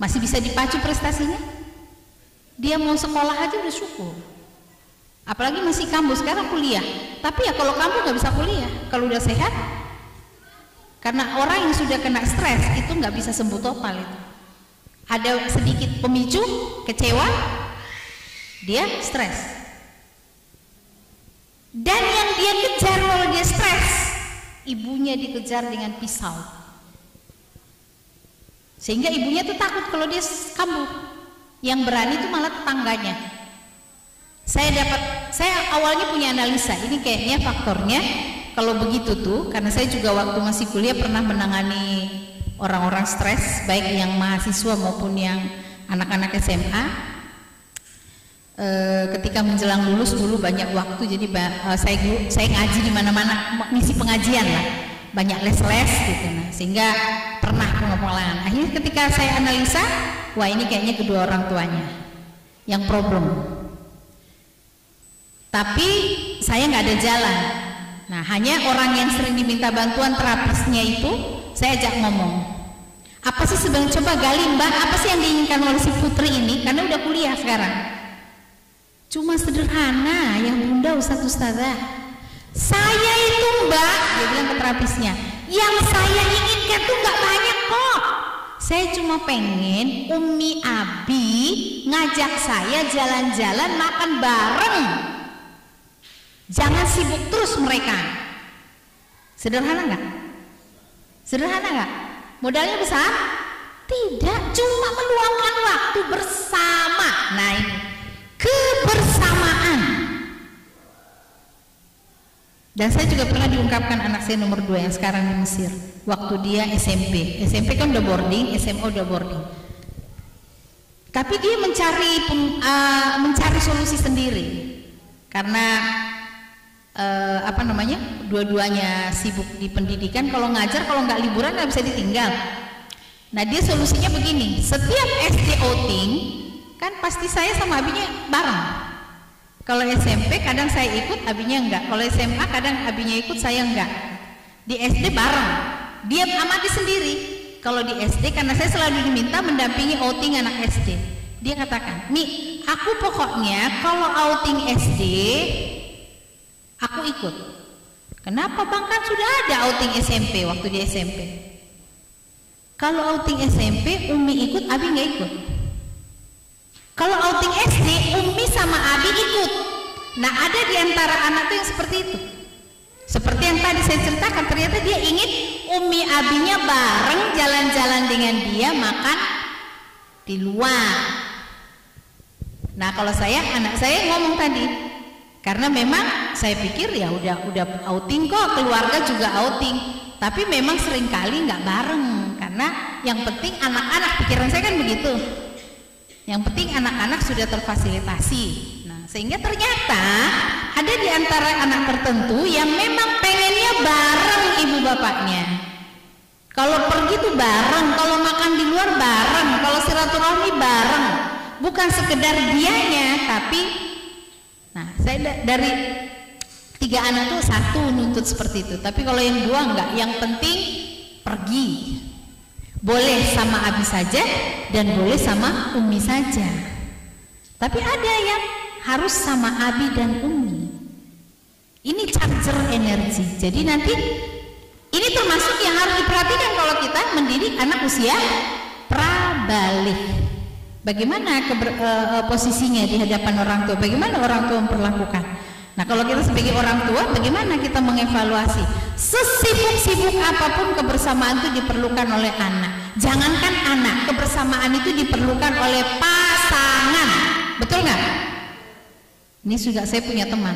Masih bisa dipacu prestasinya? Dia mau sekolah aja udah syukur. Apalagi masih kambuh, sekarang kuliah. Tapi ya kalau kambuh nggak bisa kuliah. Kalau udah sehat, karena orang yang sudah kena stres itu nggak bisa sembuh total itu. Ada sedikit pemicu, kecewa, dia stres. Dan yang dia kejar kalau dia stres, ibunya dikejar dengan pisau. Sehingga ibunya tuh takut kalau dia kambuh. Yang berani itu malah tetangganya. Saya awalnya punya analisa, ini kayaknya faktornya kalau begitu tuh, karena saya juga waktu masih kuliah pernah menangani orang-orang stres, baik yang mahasiswa maupun yang anak-anak SMA. Ketika menjelang lulus dulu banyak waktu, jadi saya ngaji di mana-mana, ngisi pengajian lah, banyak les-les gitu, nah, sehingga pernah pengalaman. Akhirnya ketika saya analisa, wah ini kayaknya kedua orang tuanya yang problem. Tapi saya nggak ada jalan. Nah, hanya orang yang sering diminta bantuan terapisnya itu saya ajak ngomong. Apa sih sebenarnya, coba gali Mbak, apa sih yang diinginkan oleh si Putri ini? Karena udah kuliah sekarang. Cuma sederhana, yang bunda ustazah. Saya itu Mbak, dia bilang ke terapisnya, yang saya inginkan tuh nggak banyak kok. Saya cuma pengen Umi Abi ngajak saya jalan-jalan makan bareng. Jangan sibuk terus mereka. Sederhana nggak? Sederhana nggak? Modalnya besar? Tidak, cuma meluangkan waktu bersama. Nah ini kebersamaan. Dan saya juga pernah diungkapkan anak saya nomor 2 yang sekarang di Mesir, waktu dia SMP kan udah boarding, SMA udah boarding. Tapi dia mencari solusi sendiri karena dua-duanya sibuk di pendidikan. Kalau ngajar, kalau nggak liburan nggak bisa ditinggal. Nah dia solusinya begini, setiap SD outing kan pasti saya sama abinya bareng. Kalau SMP kadang saya ikut, abinya enggak. Kalau SMA kadang abinya ikut, saya enggak. Di SD bareng, dia amati sendiri. Kalau di SD, karena saya selalu diminta mendampingi outing anak SD, dia katakan, Mi, aku pokoknya kalau outing SD aku ikut. Kenapa Bang, kan sudah ada outing SMP waktu di SMP. Kalau outing SMP Umi ikut, Abi nggak ikut. Kalau outing SD Umi sama Abi ikut. Nah ada di antara anak tuh yang seperti itu. Seperti yang tadi saya ceritakan, ternyata dia ingin Umi Abinya bareng jalan-jalan dengan dia makan di luar. Nah kalau anak saya ngomong tadi, karena memang saya pikir ya udah outing kok, keluarga juga outing, tapi memang seringkali nggak bareng, karena yang penting anak-anak, pikiran saya kan begitu, yang penting anak-anak sudah terfasilitasi. Nah sehingga ternyata ada di antara anak tertentu yang memang pengennya bareng ibu bapaknya. Kalau pergi tuh bareng, kalau makan di luar bareng, kalau silaturahmi bareng, bukan sekedar dianya, tapi nah saya dari 3 anak tuh 1 nuntut seperti itu. Tapi kalau yang 2 enggak, yang penting pergi. Boleh sama Abi saja dan boleh sama Umi saja. Tapi ada yang harus sama Abi dan Umi. Ini charger energi. Jadi nanti ini termasuk yang harus diperhatikan kalau kita mendidik anak usia prabalik. Bagaimana posisinya di hadapan orang tua? Bagaimana orang tua memperlakukan? Nah kalau kita sebagai orang tua, bagaimana kita mengevaluasi? Sesibuk-sibuk apapun kebersamaan itu diperlukan oleh anak. Jangankan anak, kebersamaan itu diperlukan oleh pasangan. Betul nggak? Ini juga saya punya teman.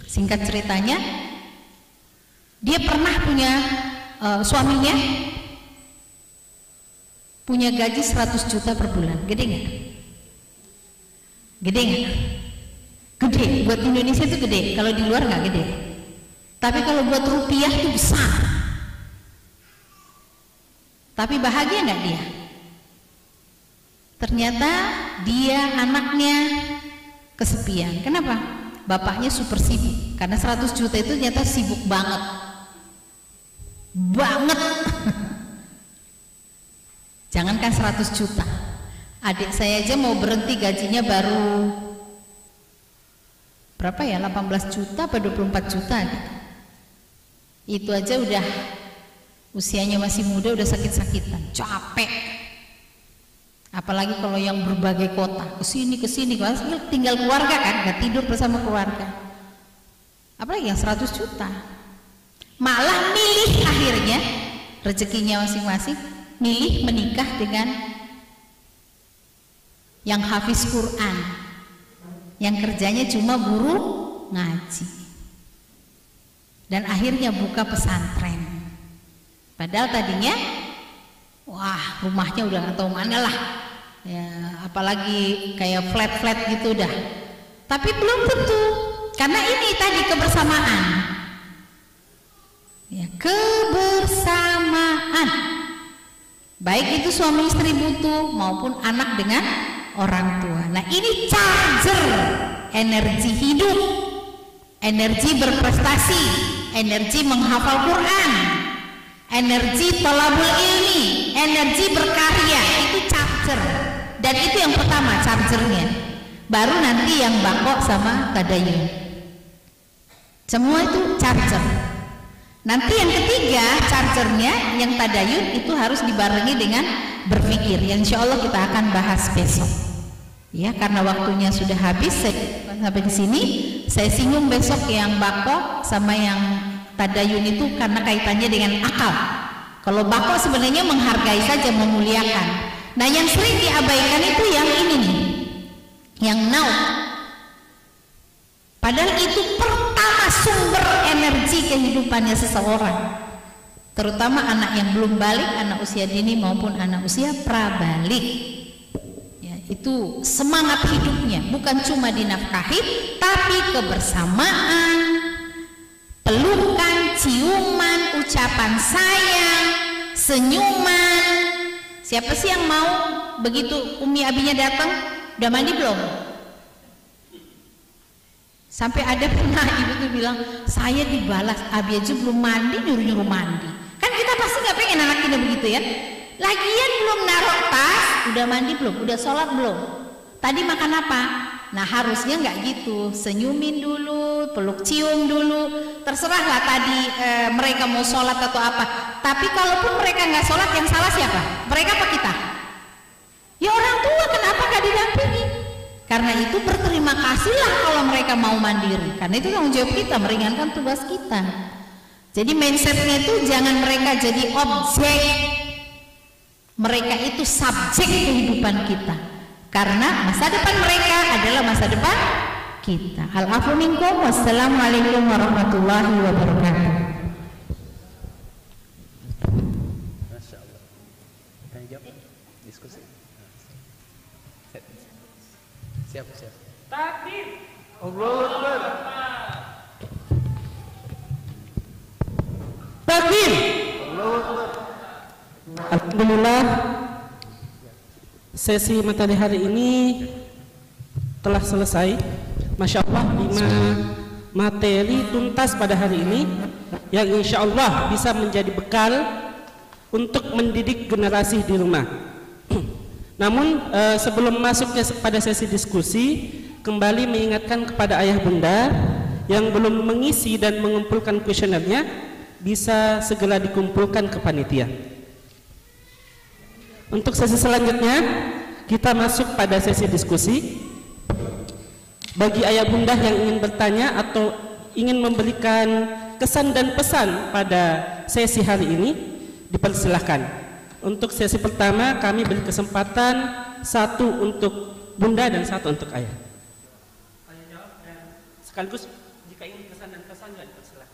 Singkat ceritanya, dia pernah punya suaminya punya gaji 100 juta per bulan. Gede nggak? Gede nggak? Gede. Buat Indonesia itu gede. Kalau di luar nggak gede. Tapi kalau buat rupiah itu besar. Tapi bahagia nggak dia? Ternyata dia anaknya kesepian. Kenapa? Bapaknya super sibuk. Karena 100 juta itu ternyata sibuk banget. Banget. Jangankan 100 juta. Adik saya aja mau berhenti gajinya baru berapa ya? 18 juta apa 24 juta gitu. Itu aja udah usianya masih muda udah sakit-sakitan, capek. Apalagi kalau yang berbagai kota, kesini tinggal keluarga kan, nggak tidur bersama keluarga. Apalagi yang 100 juta. Malah milih akhirnya rezekinya masing-masing, milih menikah dengan yang hafiz Quran, yang kerjanya cuma guru ngaji, dan akhirnya buka pesantren. Padahal tadinya, wah rumahnya udah nggak tahu mana lah, ya, apalagi kayak flat gitu dah. Tapi belum tentu, karena ini tadi kebersamaan, ya, kebersamaan. Baik itu suami istri butuh maupun anak dengan orang tua. Nah ini charger energi hidup, energi berprestasi, energi menghafal Quran, energi thalabul ilmi, energi berkarya. Itu charger. Dan itu yang pertama chargernya. Baru nanti yang bako sama tadayun. Semua itu charger. Nanti yang ketiga chargernya yang tadayun itu harus dibarengi dengan berpikir. Yang insya Allah kita akan bahas besok. Ya, karena waktunya sudah habis, sampai di sini saya singgung besok yang bako sama yang tadayun itu karena kaitannya dengan akal. Kalau bako sebenarnya menghargai saja, memuliakan. Nah yang sering diabaikan itu yang ini nih, yang now. Padahal itu pertama sumber energi kehidupannya seseorang, terutama anak yang belum balik, anak usia dini maupun anak usia prabalik. Itu semangat hidupnya, bukan cuma dinafkahi, tapi kebersamaan, pelukan, ciuman, ucapan sayang, senyuman. Siapa sih yang mau begitu Umi Abinya datang, udah mandi belum? Sampai ada pernah ibu tuh bilang, saya dibalas, Abi aja belum mandi, nyuruh-nyuruh mandi. Kan kita pasti nggak pengen anak kita begitu ya. Lagian belum naruh tas, udah mandi belum? Udah sholat belum? Tadi makan apa? Nah harusnya nggak gitu, senyumin dulu, peluk cium dulu. Terserahlah tadi mereka mau sholat atau apa. Tapi kalaupun mereka nggak sholat, yang salah siapa? Mereka apa kita? Ya orang tua, kenapa nggak didampingi? Karena itu berterima kasihlah kalau mereka mau mandiri. Karena itu tanggung jawab kita, meringankan tugas kita. Jadi mindsetnya itu jangan mereka jadi objek. Mereka itu subjek kehidupan kita, karena masa depan mereka adalah masa depan kita. Al-afu minkum, wassalamualaikum warahmatullahi wabarakatuh. Masya Allah. Kan jawab diskusi. Siap. Takbir. Allahu Akbar. Takbir. Allahu Akbar. Alhamdulillah, sesi materi hari ini telah selesai. Masya Allah, 5 materi tuntas pada hari ini yang insya Allah bisa menjadi bekal untuk mendidik generasi di rumah. Namun sebelum masuk pada sesi diskusi, kembali mengingatkan kepada ayah bunda yang belum mengisi dan mengumpulkan kuesionernya, bisa segera dikumpulkan ke panitia. Untuk sesi selanjutnya kita masuk pada sesi diskusi. Bagi ayah bunda yang ingin bertanya atau ingin memberikan kesan dan pesan pada sesi hari ini, dipersilahkan. Untuk sesi pertama kami beri kesempatan 1 untuk bunda dan 1 untuk ayah. Ayah jawab dan sekaligus jika ingin kesan dan pesan juga dipersilahkan.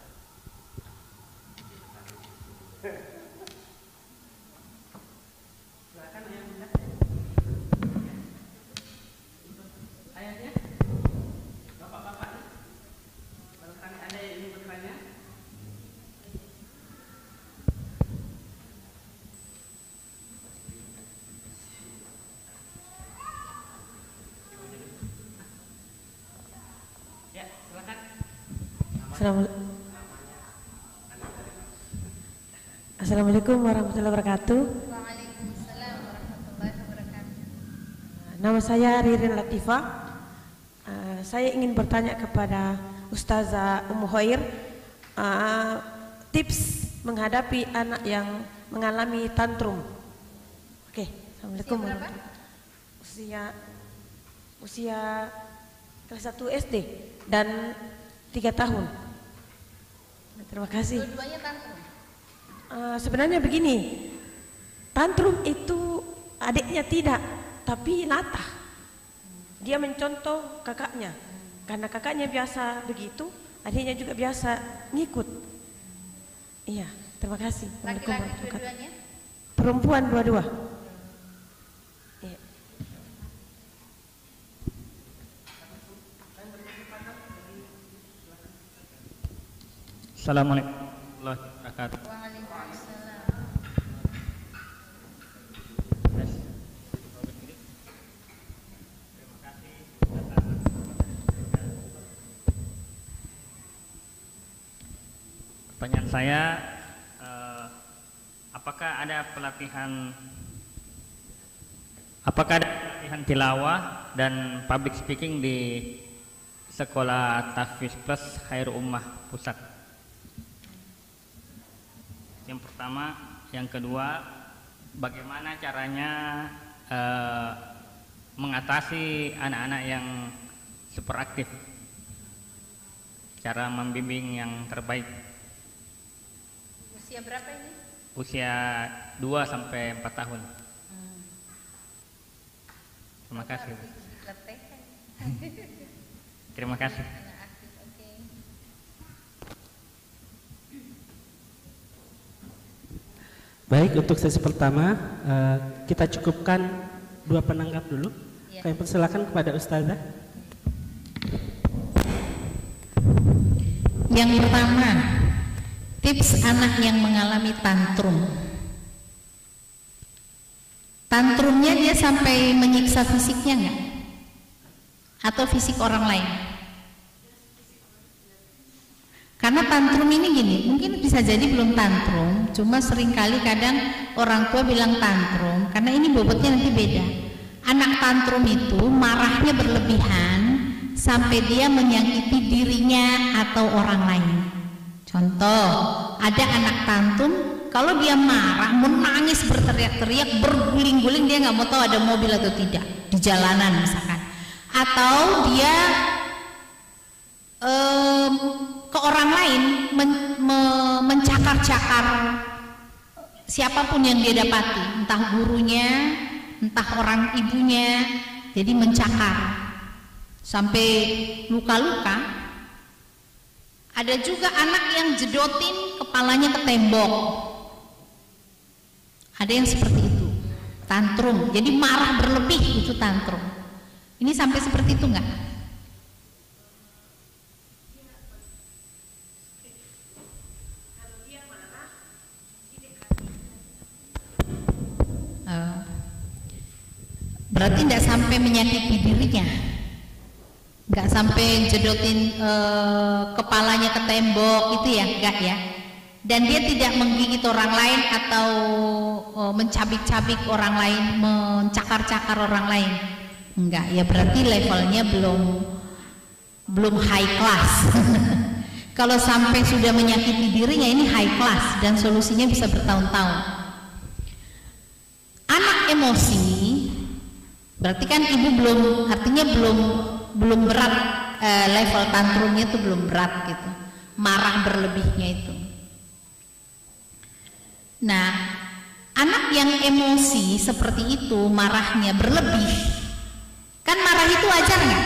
Assalamualaikum warahmatullahi wabarakatuh. Waalaikumsalam warahmatullahi wabarakatuh. Nama saya Ririn Latifah. Saya ingin bertanya kepada Ustazah Ummu Khair, tips menghadapi anak yang mengalami tantrum. Oke, Assalamualaikum warahmatullahi wabarakatuh. Usia kelas 1 SD dan 3 tahun. Terima kasih. Dua-duanya tantrum. Sebenarnya begini, tantrum itu adiknya tidak, tapi latah. Dia mencontoh kakaknya, karena kakaknya biasa begitu, adiknya juga biasa ngikut. Iya, terima kasih. Laki-laki dua-duanya? Perempuan dua-dua. Iya. Assalamualaikum warahmatullahi wabarakatuh. Waalaikumsalam. Pertanyaan saya, apakah ada pelatihan tilawah dan public speaking di Sekolah Tahfiz Plus Khairul Ummah Pusat? Yang pertama, yang kedua, bagaimana caranya mengatasi anak-anak yang super aktif? Cara membimbing yang terbaik. Usia berapa ini? Usia 2 sampai 4 tahun. Terima kasih. Terima kasih. Anak aktif, oke. Baik, untuk sesi pertama kita cukupkan 2 penanggap dulu. Ya. Kami persilakan kepada Ustazah. Yang pertama, tips anak yang mengalami tantrum. Tantrumnya dia sampai menyiksa fisiknya nggak? Atau fisik orang lain? Karena tantrum ini gini, mungkin bisa jadi belum tantrum, cuma seringkali kadang orang tua bilang tantrum, karena ini bobotnya nanti beda. Anak tantrum itu marahnya berlebihan sampai dia menyakiti dirinya atau orang lain. Contoh, ada anak tantrum, kalau dia marah, menangis, berteriak-teriak, berguling-guling, dia nggak mau tahu ada mobil atau tidak di jalanan misalkan. Atau dia ke orang lain mencakar-cakar siapapun yang dia dapati, entah gurunya, entah orang ibunya, jadi mencakar sampai luka-luka. Ada juga anak yang jedotin kepalanya ke tembok. Ada yang seperti itu, tantrum. Jadi marah berlebih, itu tantrum. Ini sampai seperti itu enggak? Berarti tidak sampai menyakiti dirinya, nggak sampai jedotin kepalanya ke tembok, itu ya, enggak ya. Dan dia tidak menggigit orang lain atau mencabik-cabik orang lain, mencakar-cakar orang lain, enggak ya. Berarti levelnya belum high class. Kalau sampai sudah menyakiti dirinya, ini high class dan solusinya bisa bertahun-tahun. Anak emosi, berarti kan ibu artinya belum berat, level tantrumnya itu belum berat gitu, marah berlebihnya itu. Nah, anak yang emosi seperti itu, marahnya berlebih, kan marah itu wajar nggak?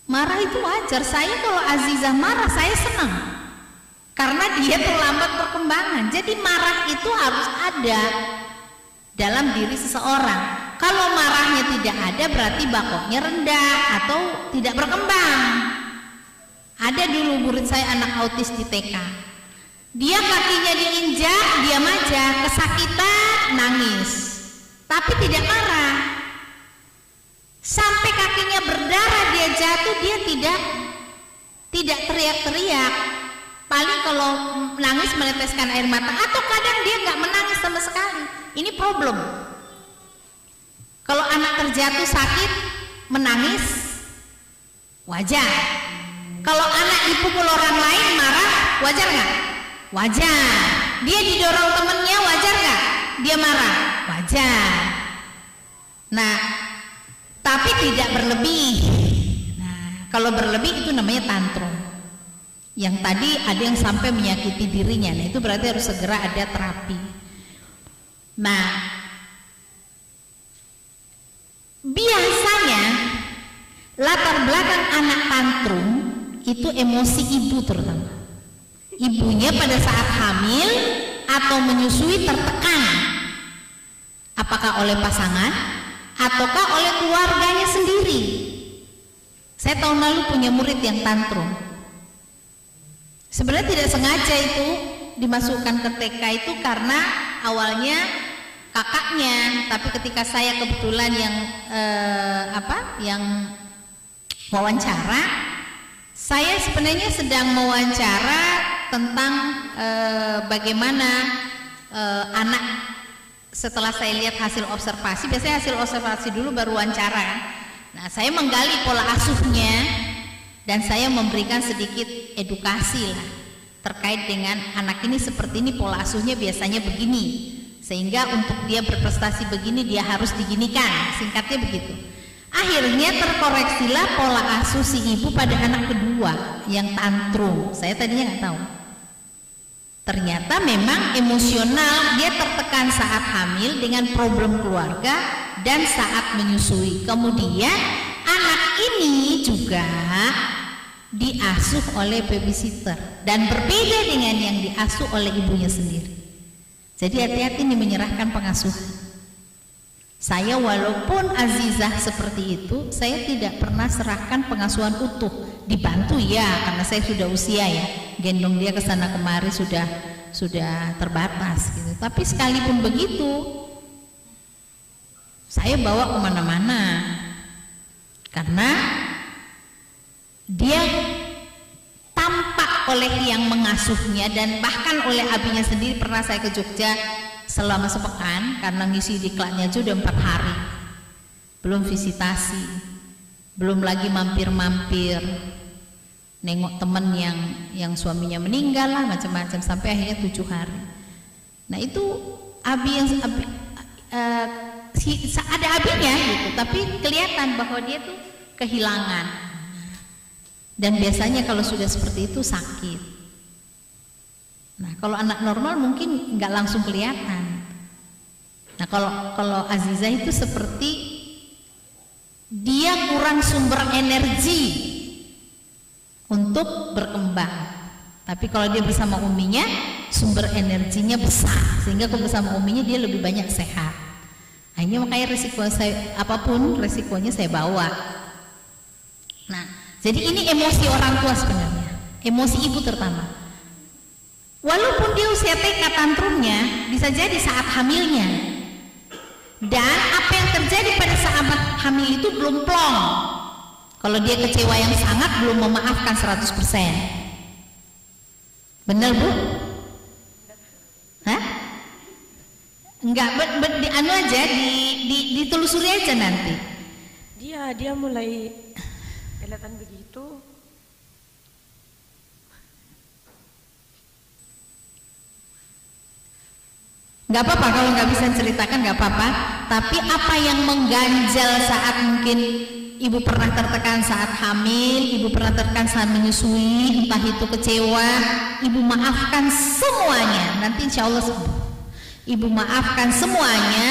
Marah itu wajar. Saya kalau Azizah marah, saya senang karena dia terlambat perkembangan. Jadi marah itu harus ada dalam diri seseorang. Kalau marahnya tidak ada, berarti bakoknya rendah atau tidak berkembang. Ada dulu murid saya anak autis di TK, dia kakinya diinjak, diam aja, kesakitan, nangis, tapi tidak marah. Sampai kakinya berdarah, dia jatuh, dia tidak teriak-teriak, paling kalau menangis meneteskan air mata, atau kadang dia nggak menangis sama sekali. Ini problem. Kalau anak terjatuh sakit menangis wajar. Kalau anak dipukul orang lain marah wajar nggak? Wajar. Dia didorong temennya wajar nggak? Dia marah wajar. Nah, tapi tidak berlebih. Nah, kalau berlebih itu namanya tantrum. Yang tadi ada yang sampai menyakiti dirinya. Nah, itu berarti harus segera ada terapi. Nah, biasanya latar belakang anak tantrum itu emosi ibu terutama. Ibunya pada saat hamil atau menyusui tertekan, apakah oleh pasangan ataukah oleh keluarganya sendiri. Saya tahun lalu punya murid yang tantrum. Sebenarnya tidak sengaja itu dimasukkan ke TK itu karena awalnya kakaknya, tapi ketika saya kebetulan yang wawancara, saya sebenarnya sedang mewawancara tentang bagaimana anak setelah saya lihat hasil observasi. Biasanya hasil observasi dulu baru wawancara. Nah, saya menggali pola asuhnya dan saya memberikan sedikit edukasi lah terkait dengan anak ini seperti ini, pola asuhnya biasanya begini, sehingga untuk dia berprestasi begini dia harus diginikan, singkatnya begitu. Akhirnya terkoreksilah pola asuh si ibu pada anak kedua yang tantrum. Saya tadinya nggak tahu. Ternyata memang emosional, dia tertekan saat hamil dengan problem keluarga dan saat menyusui. Kemudian anak ini juga diasuh oleh babysitter dan berbeda dengan yang diasuh oleh ibunya sendiri. Jadi hati-hati nih menyerahkan pengasuhan. Saya walaupun Azizah seperti itu, saya tidak pernah serahkan pengasuhan utuh. Dibantu ya, karena saya sudah usia ya, gendong dia ke sana kemari sudah terbatas gitu. Tapi sekalipun begitu, saya bawa kemana-mana karena dia tampak oleh yang mengasuhnya dan bahkan oleh abinya sendiri. Pernah saya ke Jogja selama sepekan karena ngisi diklatnya aja udah 4 hari, belum visitasi, belum lagi mampir-mampir nengok temen yang suaminya meninggal lah, macam-macam, sampai akhirnya 7 hari. Nah itu ada abinya gitu, tapi kelihatan bahwa dia tuh kehilangan. Dan biasanya kalau sudah seperti itu sakit. Nah kalau anak normal mungkin nggak langsung kelihatan. Nah kalau Azizah itu seperti dia kurang sumber energi untuk berkembang. Tapi kalau dia bersama uminya sumber energinya besar, sehingga kalau bersama uminya dia lebih banyak sehat. Hanya makanya resiko saya, apapun resikonya saya bawa. Nah jadi ini emosi orang tua sebenarnya, emosi ibu terutama. Walaupun dia usia TK tantrumnya bisa jadi saat hamilnya. Dan apa yang terjadi pada saat hamil itu belum plong. Kalau dia kecewa yang sangat, belum memaafkan 100%. Bener Bu? Hah? Enggak, anu aja, ditelusuri aja nanti. Dia mulai kelihatan begitu. Nggak apa-apa kalau nggak bisa ceritakan, nggak apa-apa. Tapi apa yang mengganjal saat mungkin ibu pernah tertekan saat hamil, ibu pernah tertekan saat menyusui, entah itu kecewa, ibu maafkan semuanya. Nanti insya Allah sembuh. Ibu maafkan semuanya,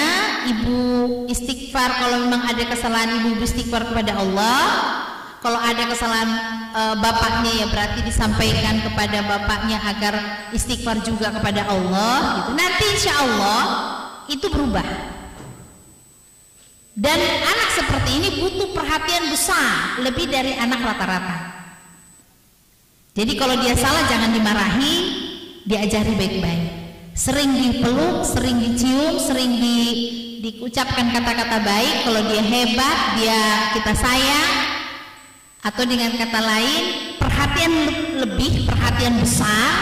ibu istighfar kalau memang ada kesalahan, ibu istighfar kepada Allah. Kalau ada kesalahan bapaknya ya berarti disampaikan kepada bapaknya agar istighfar juga kepada Allah gitu. Nanti insya Allah itu berubah. Dan anak seperti ini butuh perhatian besar, lebih dari anak rata-rata. Jadi kalau dia salah jangan dimarahi, diajari baik-baik. Sering dipeluk, sering dicium, sering diucapkan kata-kata baik. Kalau dia hebat, kita sayang. Atau dengan kata lain, perhatian perhatian lebih, perhatian besar,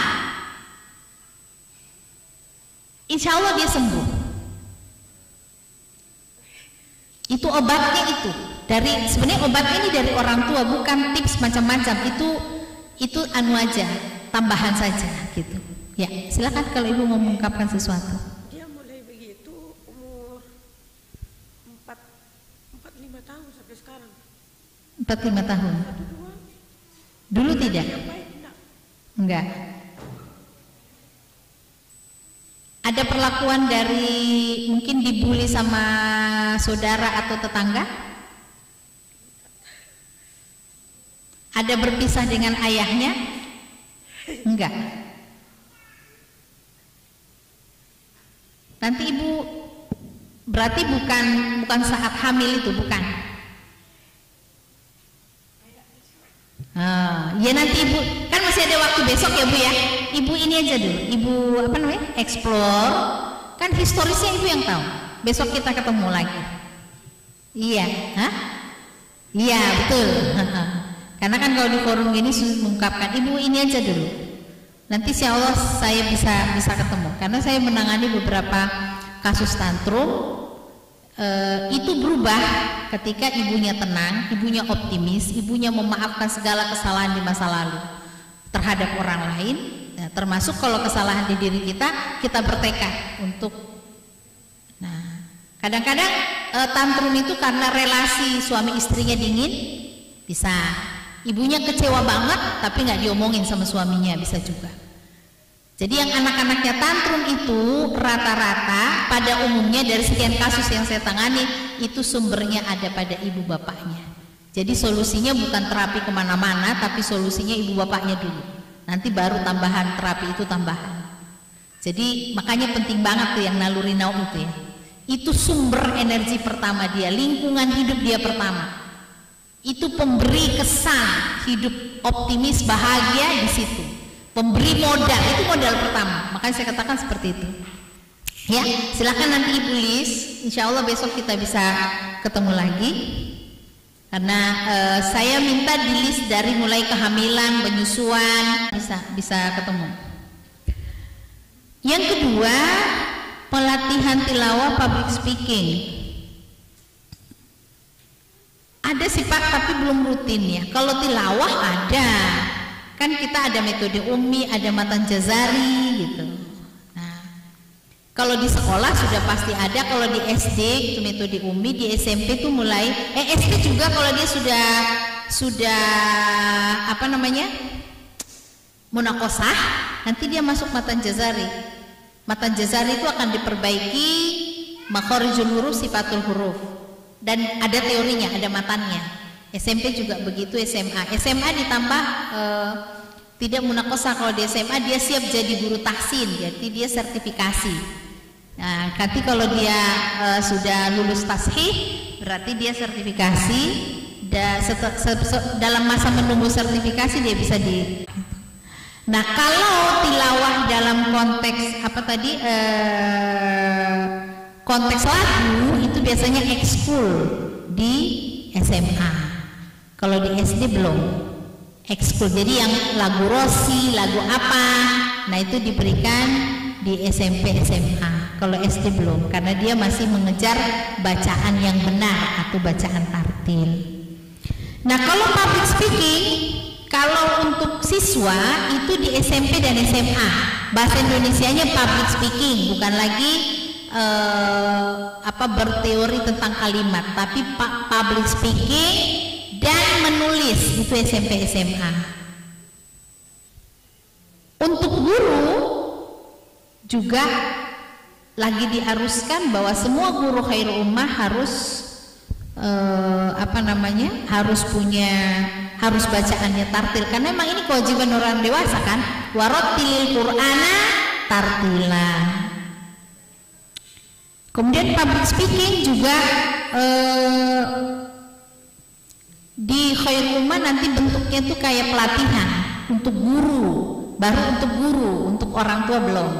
insya Allah dia sembuh. Itu obatnya itu. Sebenarnya obatnya ini dari orang tua, bukan tips macam-macam. Itu anu aja, tambahan saja gitu. Ya, silakan kalau ibu mau mengungkapkan sesuatu. Dia mulai begitu umur 45 tahun sampai sekarang. 45 tahun. Dulu tidak? Enggak. Ada perlakuan dari mungkin dibully sama saudara atau tetangga? Ada berpisah dengan ayahnya? Enggak. Nanti ibu berarti bukan saat hamil itu, bukan? Ya nanti ibu kan masih ada waktu besok ya bu ya. Ibu ini aja dulu, ibu apa namanya? Explore. Kan historisnya ibu yang tahu. Besok kita ketemu lagi. Iya, Iya betul. Karena kan kalau di forum ini mengungkapkan, ibu ini aja dulu. Nanti insya Allah saya bisa ketemu. Karena saya menangani beberapa kasus tantrum. Itu berubah ketika ibunya tenang, ibunya optimis, ibunya memaafkan segala kesalahan di masa lalu terhadap orang lain, nah, termasuk kalau kesalahan di diri kita bertekad untuk. Nah, kadang-kadang tantrum itu karena relasi suami istrinya dingin, bisa. Ibunya kecewa banget tapi nggak diomongin sama suaminya, bisa juga. Jadi yang anak-anaknya tantrum itu rata-rata pada umumnya dari sekian kasus yang saya tangani itu sumbernya ada pada ibu bapaknya. Jadi solusinya bukan terapi kemana-mana, tapi solusinya ibu bapaknya dulu. Nanti baru tambahan terapi itu tambahan. Jadi makanya penting banget tuh yang naluri naum itu ya. Itu sumber energi pertama dia, lingkungan hidup dia pertama. Itu pemberi kesan hidup optimis, bahagia di situ. Pemberi modal, itu modal pertama. Makanya saya katakan seperti itu. Ya, silakan nanti ibu list. Insya Allah besok kita bisa ketemu lagi. Karena saya minta di list dari mulai kehamilan, penyusuan, bisa ketemu. Yang kedua, pelatihan tilawah public speaking. Ada sih Pak, tapi belum rutin ya. Kalau tilawah ada. Kan kita ada metode Ummi, ada Matan Jazari gitu. Nah, kalau di sekolah sudah pasti ada. Kalau di SD itu metode Ummi, di SMP itu mulai SD juga kalau dia sudah apa namanya? Munakosah, nanti dia masuk Matan Jazari. Matan Jazari itu akan diperbaiki makhorijul huruf, sifatul huruf. Dan ada teorinya, ada matannya. SMP juga begitu, SMA ditambah tidak munakosah. Kalau di SMA dia siap jadi guru tahsin, jadi dia sertifikasi. Nah, nanti kalau dia sudah lulus tashih, berarti dia sertifikasi. Dalam masa menunggu sertifikasi dia bisa di. Nah, kalau tilawah dalam konteks apa tadi? Konteks lagu itu biasanya ekskul di SMA. Kalau di SD belum ekskul, jadi yang lagu Rossi, lagu apa, nah itu diberikan di SMP SMA. Kalau SD belum, karena dia masih mengejar bacaan yang benar atau bacaan tartil. Nah kalau public speaking, kalau untuk siswa itu di SMP dan SMA, bahasa Indonesianya public speaking, bukan lagi berteori tentang kalimat, tapi public speaking dan menulis itu SMP SMA. Untuk guru juga lagi diharuskan bahwa semua guru khairul ummah harus harus bacaannya tartil, karena memang ini kewajiban orang dewasa kan, warattilil qur'ana tartila. Kemudian public speaking juga di khairul ummah nanti bentuknya tuh kayak pelatihan untuk guru, baru untuk guru, untuk orang tua belum.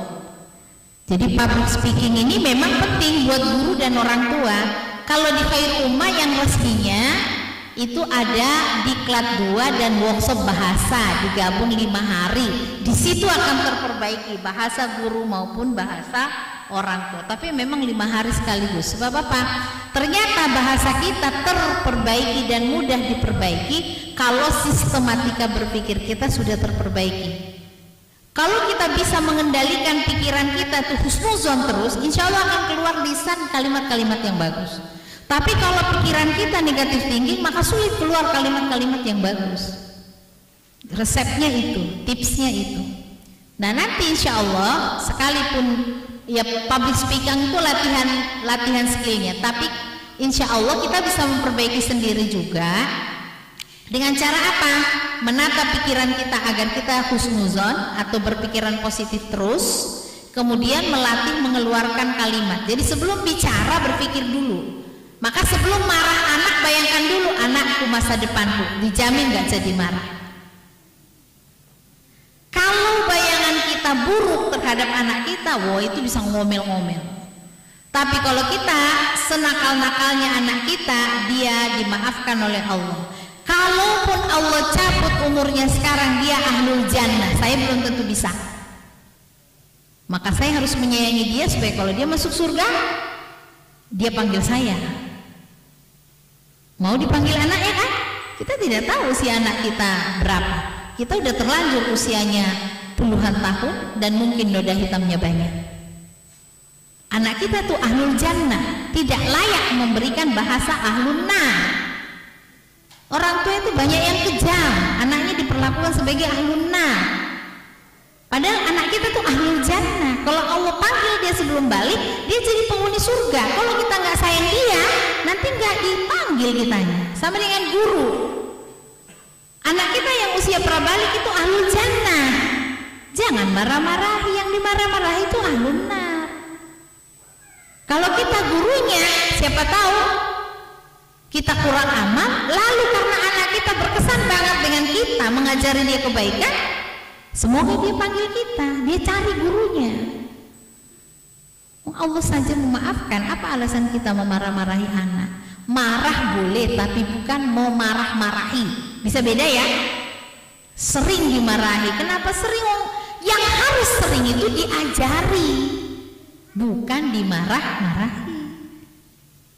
Jadi public speaking ini memang penting buat guru dan orang tua. Kalau di khairul ummah yang resminya itu ada diklat 2 dan workshop bahasa digabung 5 hari. Di situ akan terperbaiki bahasa guru maupun bahasa orang tua. Tapi memang 5 hari sekaligus. Sebab apa? Ternyata bahasa kita terperbaiki dan mudah diperbaiki kalau sistematika berpikir kita sudah terperbaiki. Kalau kita bisa mengendalikan pikiran kita tuh husnuzon terus, insya Allah akan keluar lisan kalimat-kalimat yang bagus. Tapi kalau pikiran kita negatif tinggi, maka sulit keluar kalimat-kalimat yang bagus. Resepnya itu, tipsnya itu. Nah nanti insya Allah, sekalipun ya public speaking itu latihan skillnya, tapi insya Allah kita bisa memperbaiki sendiri juga. Dengan cara apa? Menata pikiran kita agar kita husnuzon atau berpikiran positif terus, kemudian melatih mengeluarkan kalimat. Jadi sebelum bicara berpikir dulu. Maka sebelum marah anak, bayangkan dulu anakku masa depanku, dijamin gak jadi marah. Kalau bayangan kita buruk terhadap anak kita, wah itu bisa ngomel-ngomel. Tapi kalau kita senakal-nakalnya anak kita, dia dimaafkan oleh Allah. Kalaupun Allah cabut umurnya sekarang, dia ahlul jannah, saya belum tentu bisa. Maka saya harus menyayangi dia supaya kalau dia masuk surga, dia panggil saya. Mau dipanggil anaknya kan? Kita tidak tahu usia anak kita berapa. Kita udah terlanjur usianya puluhan tahun dan mungkin noda hitamnya banyak. Anak kita tuh ahlul jannah, tidak layak memberikan bahasa ahlun nar. Orang tua itu banyak yang kejam, anaknya diperlakukan sebagai ahlun nar. Padahal anak kita tuh ahlul jannah. Kalau Allah panggil dia sebelum balik, dia jadi penghuni surga. Kalau kita nggak sayang dia, nanti nggak dipanggil kitanya. Sama dengan guru. Anak kita yang usia prabalik itu ahlul jannah. Jangan marah-marahi, yang dimarah-marahi itu ahlun nar. Kalau kita gurunya, siapa tahu kita kurang amal, lalu karena anak kita berkesan banget dengan kita, mengajari dia kebaikan, semoga dia panggil kita, dia cari gurunya. Allah saja memaafkan, apa alasan kita memarah-marahi anak? Marah boleh, tapi bukan mau marah-marahi. Bisa beda ya? Sering dimarahi, kenapa sering? Yang harus sering itu diajari, bukan dimarah-marahi.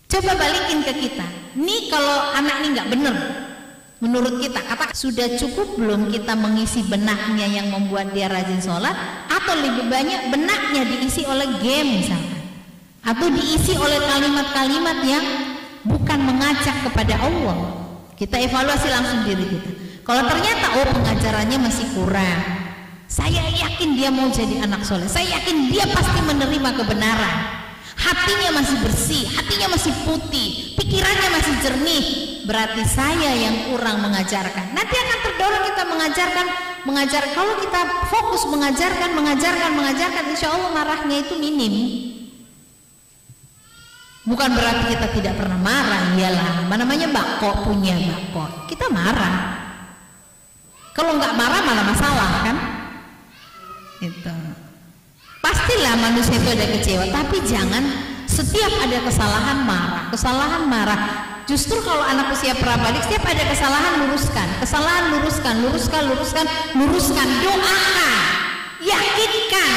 Coba balikin ke kita. Nih kalau anak ini nggak bener, menurut kita, kata sudah cukup belum kita mengisi benaknya yang membuat dia rajin sholat, atau lebih banyak benaknya diisi oleh game misalkan, atau diisi oleh kalimat-kalimat yang bukan mengajak kepada Allah. Kita evaluasi langsung diri kita. Kalau ternyata pengajarannya masih kurang, saya yakin dia mau jadi anak soleh, saya yakin dia pasti menerima kebenaran, hatinya masih bersih, hatinya masih putih, pikirannya masih jernih, berarti saya yang kurang mengajarkan. Nanti akan terdorong kita mengajar. Kalau kita fokus mengajarkan, insya Allah marahnya itu minim. Bukan berarti kita tidak pernah marah, iyalah. Namanya bakok, punya bakok, kita marah. Kalau nggak marah malah masalah kan? Itu. Pastilah manusia itu ada kecewa, tapi jangan setiap ada kesalahan marah. Justru kalau anak usia prabalik, setiap ada kesalahan luruskan, doakan, yakinkan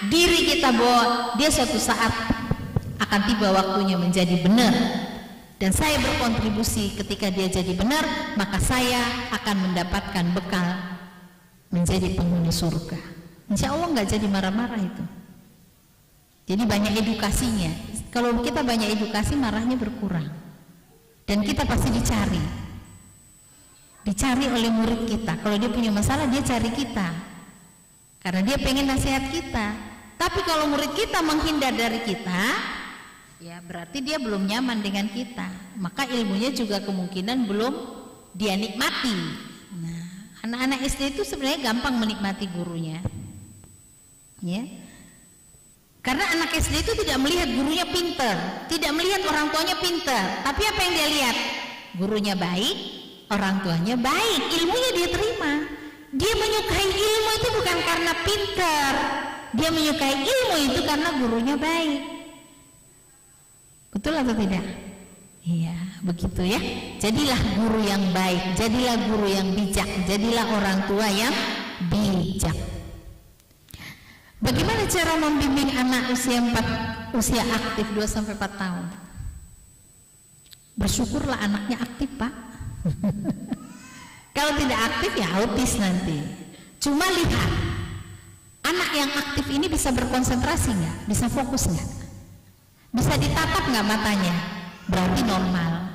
diri kita bahwa dia suatu saat akan tiba waktunya menjadi benar, dan saya berkontribusi ketika dia jadi benar, maka saya akan mendapatkan bekal menjadi penghuni surga. Insya Allah nggak jadi marah-marah itu. Jadi banyak edukasinya. Kalau kita banyak edukasi, marahnya berkurang. Dan kita pasti dicari oleh murid kita. Kalau dia punya masalah, dia cari kita, karena dia pengen nasihat kita. Tapi kalau murid kita menghindar dari kita, ya berarti dia belum nyaman dengan kita. Maka ilmunya juga kemungkinan belum dia nikmati. Nah, anak-anak SD itu sebenarnya gampang menikmati gurunya, ya. Karena anak SD itu tidak melihat gurunya pinter, tidak melihat orang tuanya pinter, tapi apa yang dia lihat? Gurunya baik, orang tuanya baik, ilmunya dia terima. Dia menyukai ilmu itu bukan karena pinter, dia menyukai ilmu itu karena gurunya baik. Betul atau tidak? Iya. begitu ya. Jadilah guru yang baik, jadilah guru yang bijak, jadilah orang tua yang bijak. Bagaimana cara membimbing anak usia aktif 2-4 tahun? Bersyukurlah anaknya aktif, Pak. Kalau tidak aktif ya autis nanti. Cuma lihat, anak yang aktif ini bisa berkonsentrasi nggak? Bisa fokus nggak? Bisa ditatap nggak matanya? Berarti normal.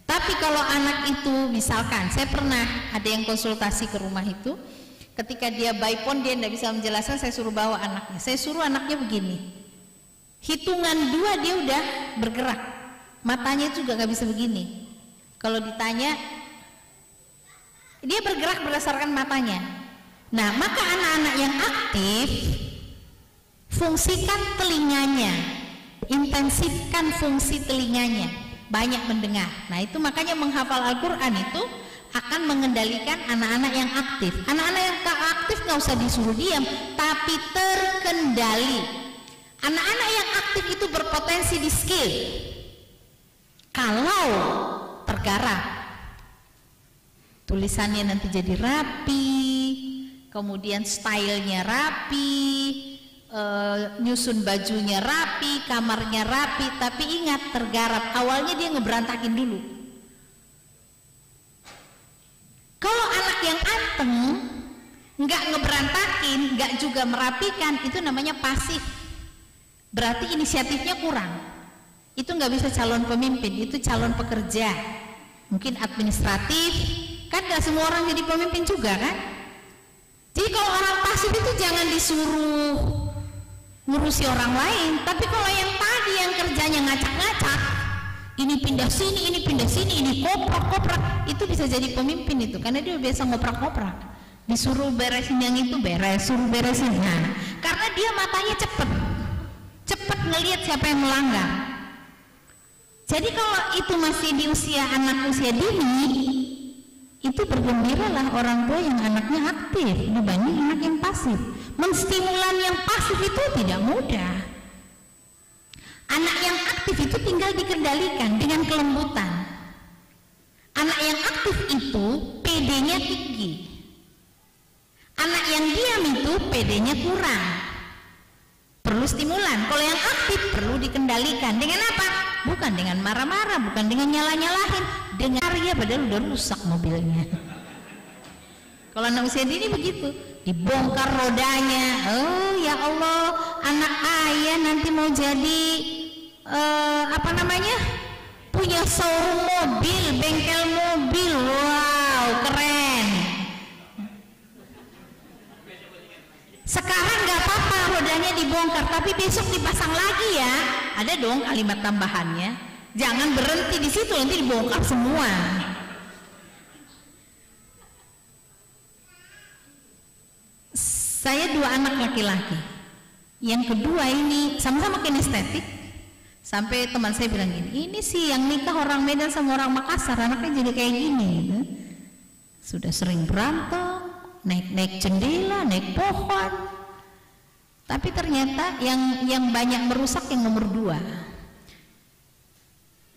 Tapi kalau anak itu, misalkan saya pernah ada yang konsultasi ke rumah itu, ketika dia by phone dia tidak bisa menjelaskan, saya suruh bawa anaknya. Saya suruh anaknya begini, hitungan 2 dia udah bergerak, matanya juga nggak bisa begini. Kalau ditanya, dia bergerak berdasarkan matanya. Nah, maka anak-anak yang aktif, fungsikan telinganya, intensifkan fungsi telinganya, banyak mendengar. Nah, itu makanya menghafal Al-Quran itu akan mengendalikan anak-anak yang aktif. Anak-anak yang tak aktif nggak usah disuruh diam, tapi terkendali. Anak-anak yang aktif itu berpotensi di skill kalau tergarap, tulisannya nanti jadi rapi, kemudian stylenya rapi, nyusun bajunya rapi, kamarnya rapi. Tapi ingat, tergarap awalnya dia ngeberantakin dulu. Kalau anak yang anteng, nggak ngeberantakin, nggak juga merapikan, itu namanya pasif. Berarti inisiatifnya kurang. Itu nggak bisa calon pemimpin, itu calon pekerja. Mungkin administratif, kan nggak semua orang jadi pemimpin juga kan? Jadi kalau orang pasif itu jangan disuruh ngurusi orang lain. Tapi kalau yang tadi yang kerjanya ngacak-ngacak, ini pindah sini, ini koprak-koprak, itu bisa jadi pemimpin itu, karena dia biasa ngoprak-ngoprak. Disuruh beresin yang itu beres, suruh beresin. Nah, karena dia matanya cepet ngelihat siapa yang melanggar. Jadi kalau itu masih di usia anak usia dini, itu bergembiralah orang tua yang anaknya aktif dibanding anak yang pasif. Menstimulan yang pasif itu tidak mudah. Anak yang aktif itu tinggal dikendalikan dengan kelembutan. Anak yang aktif itu PD-nya tinggi. Anak yang diam itu PD-nya kurang. Perlu stimulan. Kalau yang aktif perlu dikendalikan. Dengan apa? Bukan dengan marah-marah, bukan dengan nyalah-nyalahin, dengan karya, padahal udah rusak mobilnya. Kalau anak usia dini begitu, dibongkar rodanya. Oh ya Allah, anak ayah nanti mau jadi punya showroom mobil, bengkel mobil. Wow, keren. Sekarang nggak apa-apa rodanya dibongkar, tapi besok dipasang lagi ya. Ada dong kalimat tambahannya. Jangan berhenti di situ, nanti dibongkar semua. Saya 2 anak laki-laki. Yang kedua ini sama-sama kinestetik. Sampai teman saya bilang gini, ini sih yang nikah orang Medan sama orang Makassar, anaknya jadi kayak gini gitu. Sudah sering berantem, naik jendela, naik pohon. Tapi ternyata yang banyak merusak yang nomor 2.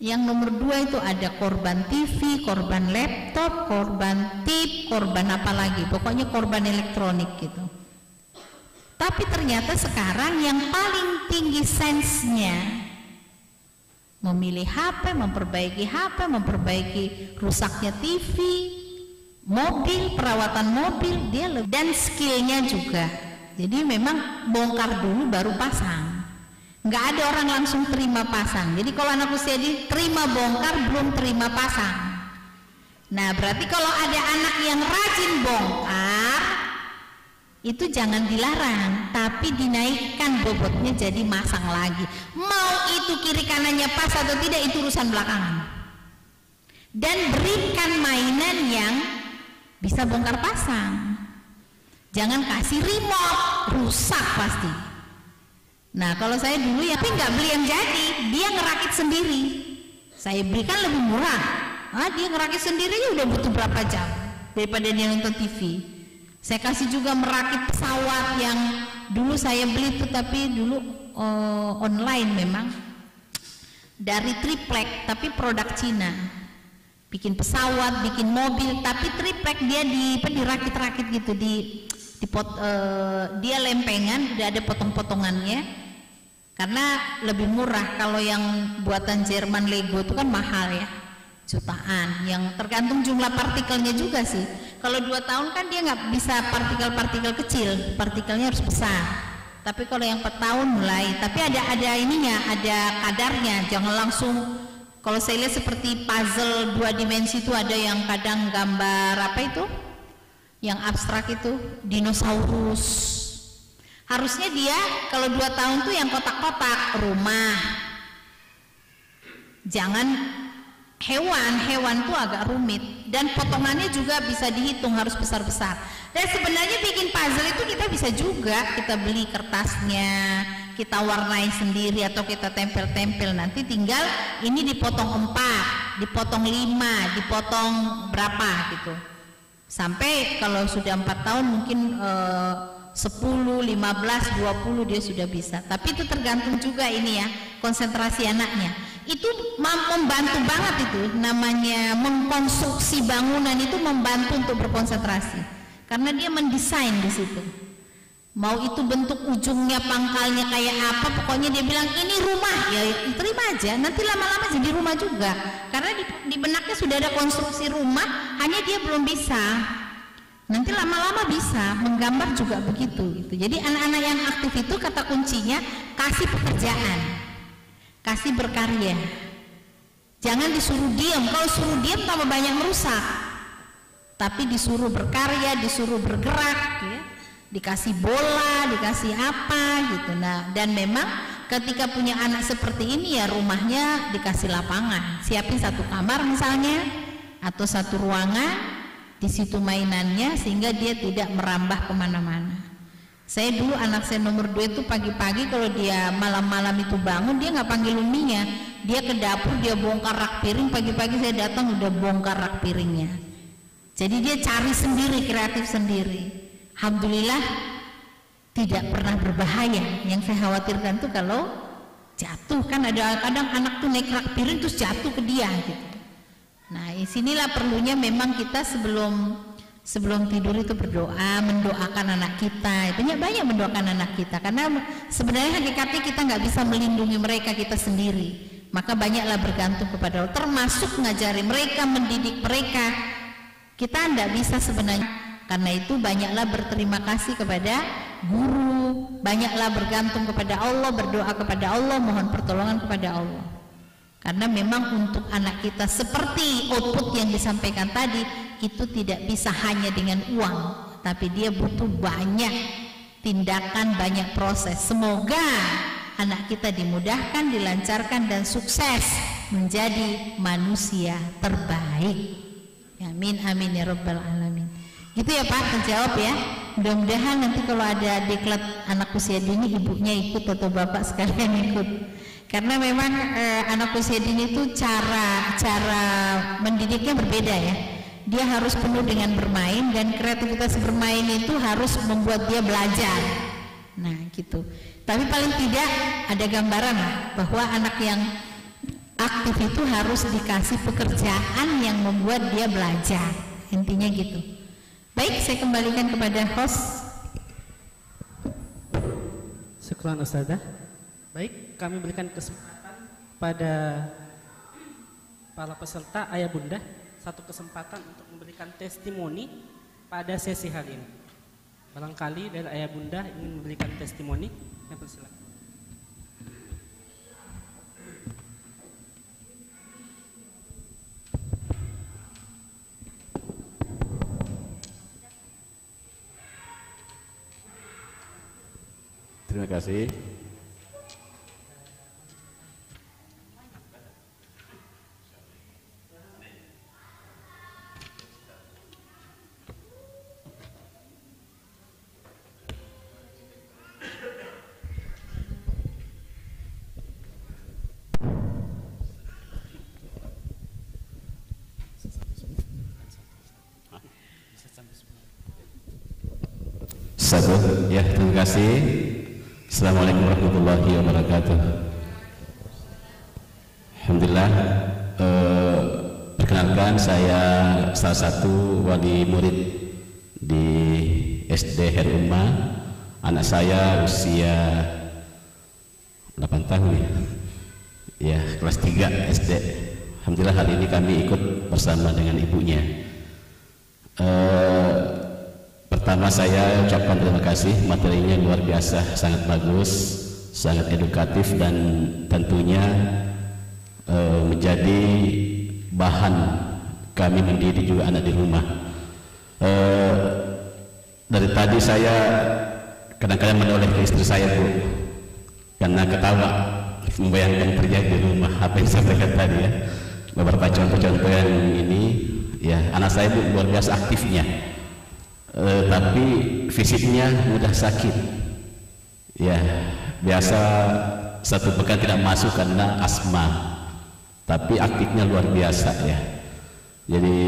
Yang nomor 2 itu ada korban TV, korban laptop, korban tip, korban apa lagi, pokoknya korban elektronik gitu. Tapi ternyata sekarang yang paling tinggi sense-nya memilih HP, memperbaiki rusaknya TV, mobil, perawatan mobil, dia lebih, dan skillnya juga. Jadi memang bongkar dulu baru pasang. Nggak ada orang langsung terima pasang. Jadi kalau anak usia di terima bongkar, belum terima pasang. Nah, berarti kalau ada anak yang rajin bongkar, itu jangan dilarang, tapi dinaikkan bobotnya jadi masang lagi. Mau itu kiri kanannya pas atau tidak, itu urusan belakangan. Dan berikan mainan yang bisa bongkar pasang. Jangan kasih remote, rusak pasti. Nah, kalau saya dulu ya, tapi nggak beli yang jadi, dia ngerakit sendiri. Saya belikan lebih murah. Dia ngerakit sendiri aja udah butuh berapa jam daripada dia nonton TV. Saya kasih juga merakit pesawat yang dulu saya beli itu, tapi dulu online memang. dari triplek tapi produk Cina, bikin pesawat, bikin mobil, tapi triplek dia dirakit-rakit gitu, dia lempengan, udah ada potong-potongannya, karena lebih murah. Kalau yang buatan Jerman Lego itu kan mahal ya, jutaan, yang tergantung jumlah partikelnya juga sih. Kalau 2 tahun kan dia nggak bisa partikel-partikel kecil, partikelnya harus besar. Tapi kalau yang 4 tahun mulai, tapi ada ininya, ada kadarnya, jangan langsung. Kalau saya lihat seperti puzzle 2 dimensi itu ada yang kadang gambar apa itu, yang abstrak itu, dinosaurus. Harusnya dia kalau 2 tahun tuh yang kotak-kotak, rumah. Jangan hewan tuh agak rumit, dan potongannya juga bisa dihitung, harus besar-besar. Dan sebenarnya bikin puzzle itu kita bisa juga, kita beli kertasnya, kita warnai sendiri atau kita tempel-tempel, nanti tinggal ini dipotong 4, dipotong 5, dipotong berapa gitu, sampai kalau sudah 4 tahun mungkin 10, 15, 20 dia sudah bisa. Tapi itu tergantung juga ini ya, konsentrasi anaknya. Itu membantu banget, itu namanya mengkonstruksi bangunan, itu membantu untuk berkonsentrasi karena dia mendesain di situ. Mau itu bentuk ujungnya, pangkalnya kayak apa, pokoknya dia bilang ini rumah, ya terima aja, nanti lama-lama jadi rumah juga, karena di benaknya sudah ada konstruksi rumah, hanya dia belum bisa. Nanti lama-lama bisa, menggambar juga begitu gitu. Jadi anak-anak yang aktif itu kata kuncinya kasih pekerjaan, kasih berkarya. Jangan disuruh diam, kalau suruh diam tambah banyak merusak. Tapi disuruh berkarya, disuruh bergerak ya. Dikasih bola, dikasih apa gitu. Nah, dan memang ketika punya anak seperti ini ya rumahnya dikasih lapangan, siapin 1 kamar misalnya atau 1 ruangan, di situ mainannya sehingga dia tidak merambah kemana-mana. Saya dulu anak saya nomor 2 itu pagi-pagi kalau dia malam-malam itu bangun, dia nggak panggil uminya, dia ke dapur, dia bongkar rak piring. Pagi-pagi saya datang udah bongkar rak piringnya. Jadi dia cari sendiri, kreatif sendiri. Alhamdulillah tidak pernah berbahaya. Yang saya khawatirkan tuh kalau jatuh, kan ada kadang anak tuh naik rak piring terus jatuh ke dia gitu. Nah, disinilah perlunya memang kita sebelum tidur itu berdoa, mendoakan anak kita. Banyak mendoakan anak kita, karena sebenarnya hakikatnya kita nggak bisa melindungi mereka kita sendiri. Maka banyaklah bergantung kepada Allah, termasuk ngajari mereka, mendidik mereka. Kita tidak bisa sebenarnya. Karena itu banyaklah berterima kasih kepada guru, banyaklah bergantung kepada Allah, berdoa kepada Allah, mohon pertolongan kepada Allah. Karena memang untuk anak kita seperti output yang disampaikan tadi, itu tidak bisa hanya dengan uang, tapi dia butuh banyak tindakan, banyak proses. Semoga anak kita dimudahkan, dilancarkan, dan sukses menjadi manusia terbaik. Amin, amin ya rabbal alamin. Gitu ya Pak, terjawab ya. Mudah-mudahan nanti kalau ada diklat anak usia dini, ibunya ikut atau bapak sekalian ikut. Karena memang anak usia dini itu cara mendidiknya berbeda ya. Dia harus penuh dengan bermain, dan kreativitas bermain itu harus membuat dia belajar. Nah gitu. Tapi paling tidak ada gambaran lah bahwa anak yang aktif itu harus dikasih pekerjaan yang membuat dia belajar. Intinya gitu. Baik, saya kembalikan kepada host. Syukran Ustazah. Baik, kami berikan kesempatan pada para peserta ayah bunda satu kesempatan untuk memberikan testimoni pada sesi hari ini. Barangkali dari ayah bunda ingin memberikan testimoni, saya persilakan. Terima kasih. Satu, ya terima kasih. Assalamualaikum warahmatullahi wabarakatuh. Alhamdulillah. Perkenalkan, saya salah satu wali murid di SD Khairul Ummah. Anak saya usia 8 tahun ya, kelas 3 SD. Alhamdulillah hari ini kami ikut bersama dengan ibunya. Pertama saya ucapkan terima kasih, materinya luar biasa, sangat bagus, sangat edukatif, dan tentunya menjadi bahan kami mendidik juga anak di rumah. Dari tadi saya kadang-kadang menoleh ke istri saya, Bu, karena ketawa membayangkan terjadi di rumah apa yang saya sampaikan tadi ya. Beberapa contoh-contoh yang ini ya, anak saya Bu luar biasa aktifnya, tapi fisiknya mudah sakit ya, biasa satu pekan tidak masuk karena asma, tapi aktifnya luar biasa ya. Jadi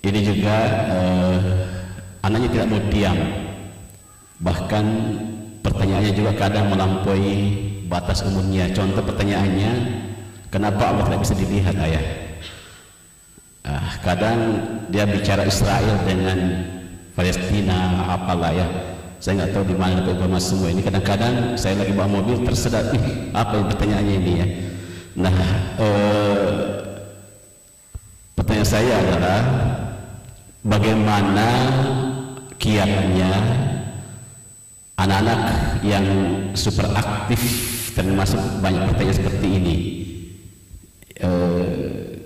ini juga anaknya tidak mau diam, bahkan pertanyaannya juga kadang melampaui batas umumnya. Contoh pertanyaannya, kenapa Allah tidak bisa dilihat, ayah? Kadang dia bicara Israel dengan Palestina apalah ya, saya nggak tahu di mana informasi semua ini. Kadang-kadang saya lagi bawa mobil tersedak, apa yang pertanyaannya ini ya. Nah, pertanyaan saya adalah bagaimana kiatnya anak-anak yang super aktif, termasuk banyak pertanyaan seperti ini.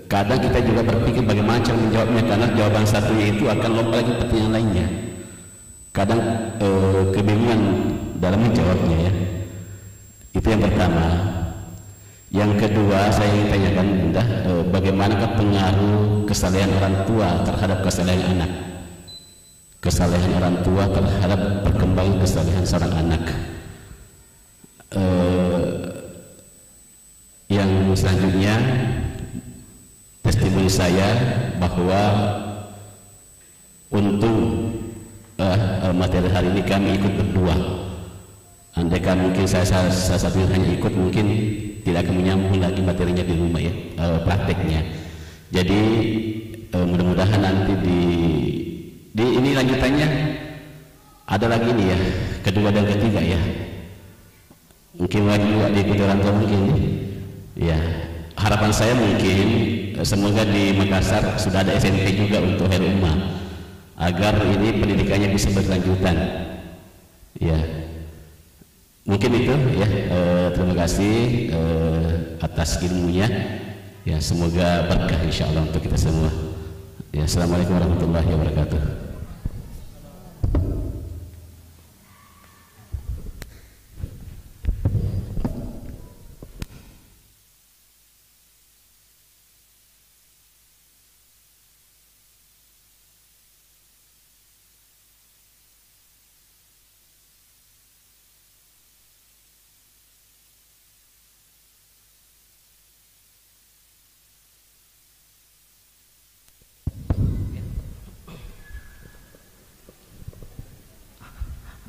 Kadang kita juga berpikir bagaimana cara menjawabnya, karena jawaban satunya itu akan lompat lagi pertanyaan lainnya. Kadang kebingungan dalam menjawabnya ya. Itu yang pertama. Yang kedua saya ingin tanyakan Bunda, bagaimanakah pengaruh kesalehan orang tua terhadap kesalehan anak? Kesalehan orang tua terhadap perkembangan kesalehan seorang anak. Yang selanjutnya, testimoni saya bahwa untung materi hari ini kami ikut berdua. Andaikan mungkin saya salah satu hanya ikut, mungkin tidak akan menyambung lagi materinya di rumah ya, prakteknya. Jadi mudah-mudahan nanti di ini lanjutannya ada lagi nih ya, kedua dan ketiga ya. Mungkin lagi juga diikuti orang tua mungkin ya. Harapan saya mungkin semoga di Makassar sudah ada SMP juga untuk Khairul Ummah, agar ini pendidikannya bisa berkelanjutan ya. Mungkin itu ya. Terima kasih atas ilmunya ya, semoga berkah insyaallah untuk kita semua ya. Assalamualaikum warahmatullahi wabarakatuh.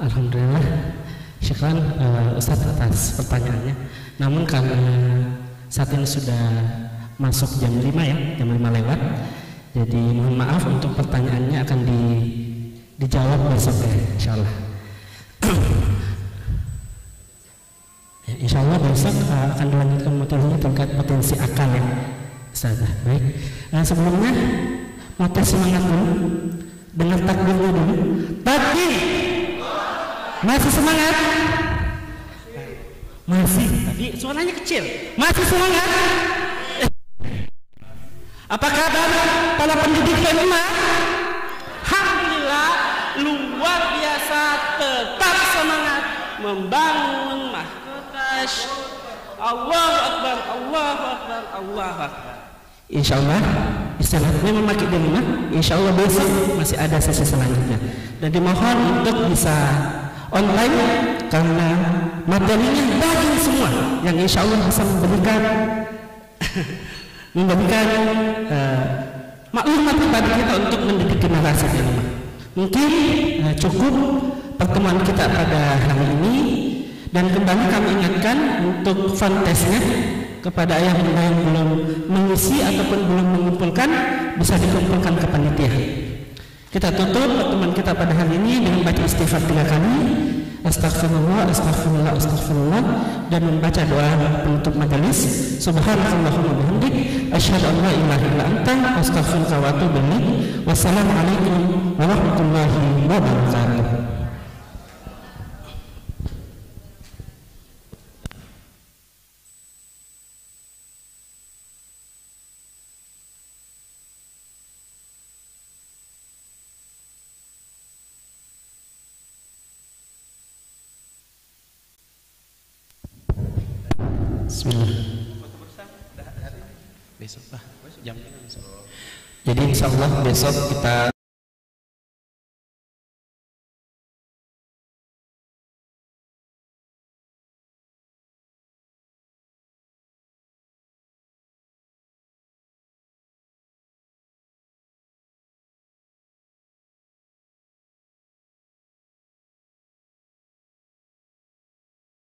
Alhamdulillah, syukran Ustadz atas pertanyaannya. Namun karena saat ini sudah masuk jam 5 ya, jam 5 lewat, jadi mohon maaf untuk pertanyaannya akan dijawab besok ya, insyaallah. Ya, insyaallah besok akan dilanjutkan materinya terkait potensi akal ya, Ustazah. Baik, sebelumnya mau tes semangat dulu dengan takbirnya dulu. Takbir. Masih semangat? Masih, tapi suaranya kecil. Masih semangat? Apa kabar para pendidik Khairul? Alhamdulillah, luar biasa, tetap semangat membangun mahkota. Allahu Akbar, Allahu Akbar, Allahu Akbar. Insyaallah istirahatnya memakai di rumah. Insyaallah besok masih ada sesi selanjutnya. Dan dimohon untuk bisa online karena materinya bagi semua yang insya Allah bisa memberikan maklumat kepada kita untuk mendidik generasi di rumah. Mungkin cukup pertemuan kita pada hari ini, dan kembali kami ingatkan untuk fun testnya kepada ayah bunda yang belum mengisi ataupun belum mengumpulkan, bisa dikumpulkan ke panitia. Kita tutup pertemuan kita pada hari ini dengan baca istighfar 3 kali, astagfirullah, astagfirullah, astagfirullah, dan membaca doa penutup majelis. Subhanallahumma bihamdik, asyhadu an la ilaha illa anta, astaghfiruka wa atubu ilaik. Wassalamualaikum warahmatullahi wabarakatuh. Bismillah. Besok jam. Jadi insya Allah besok kita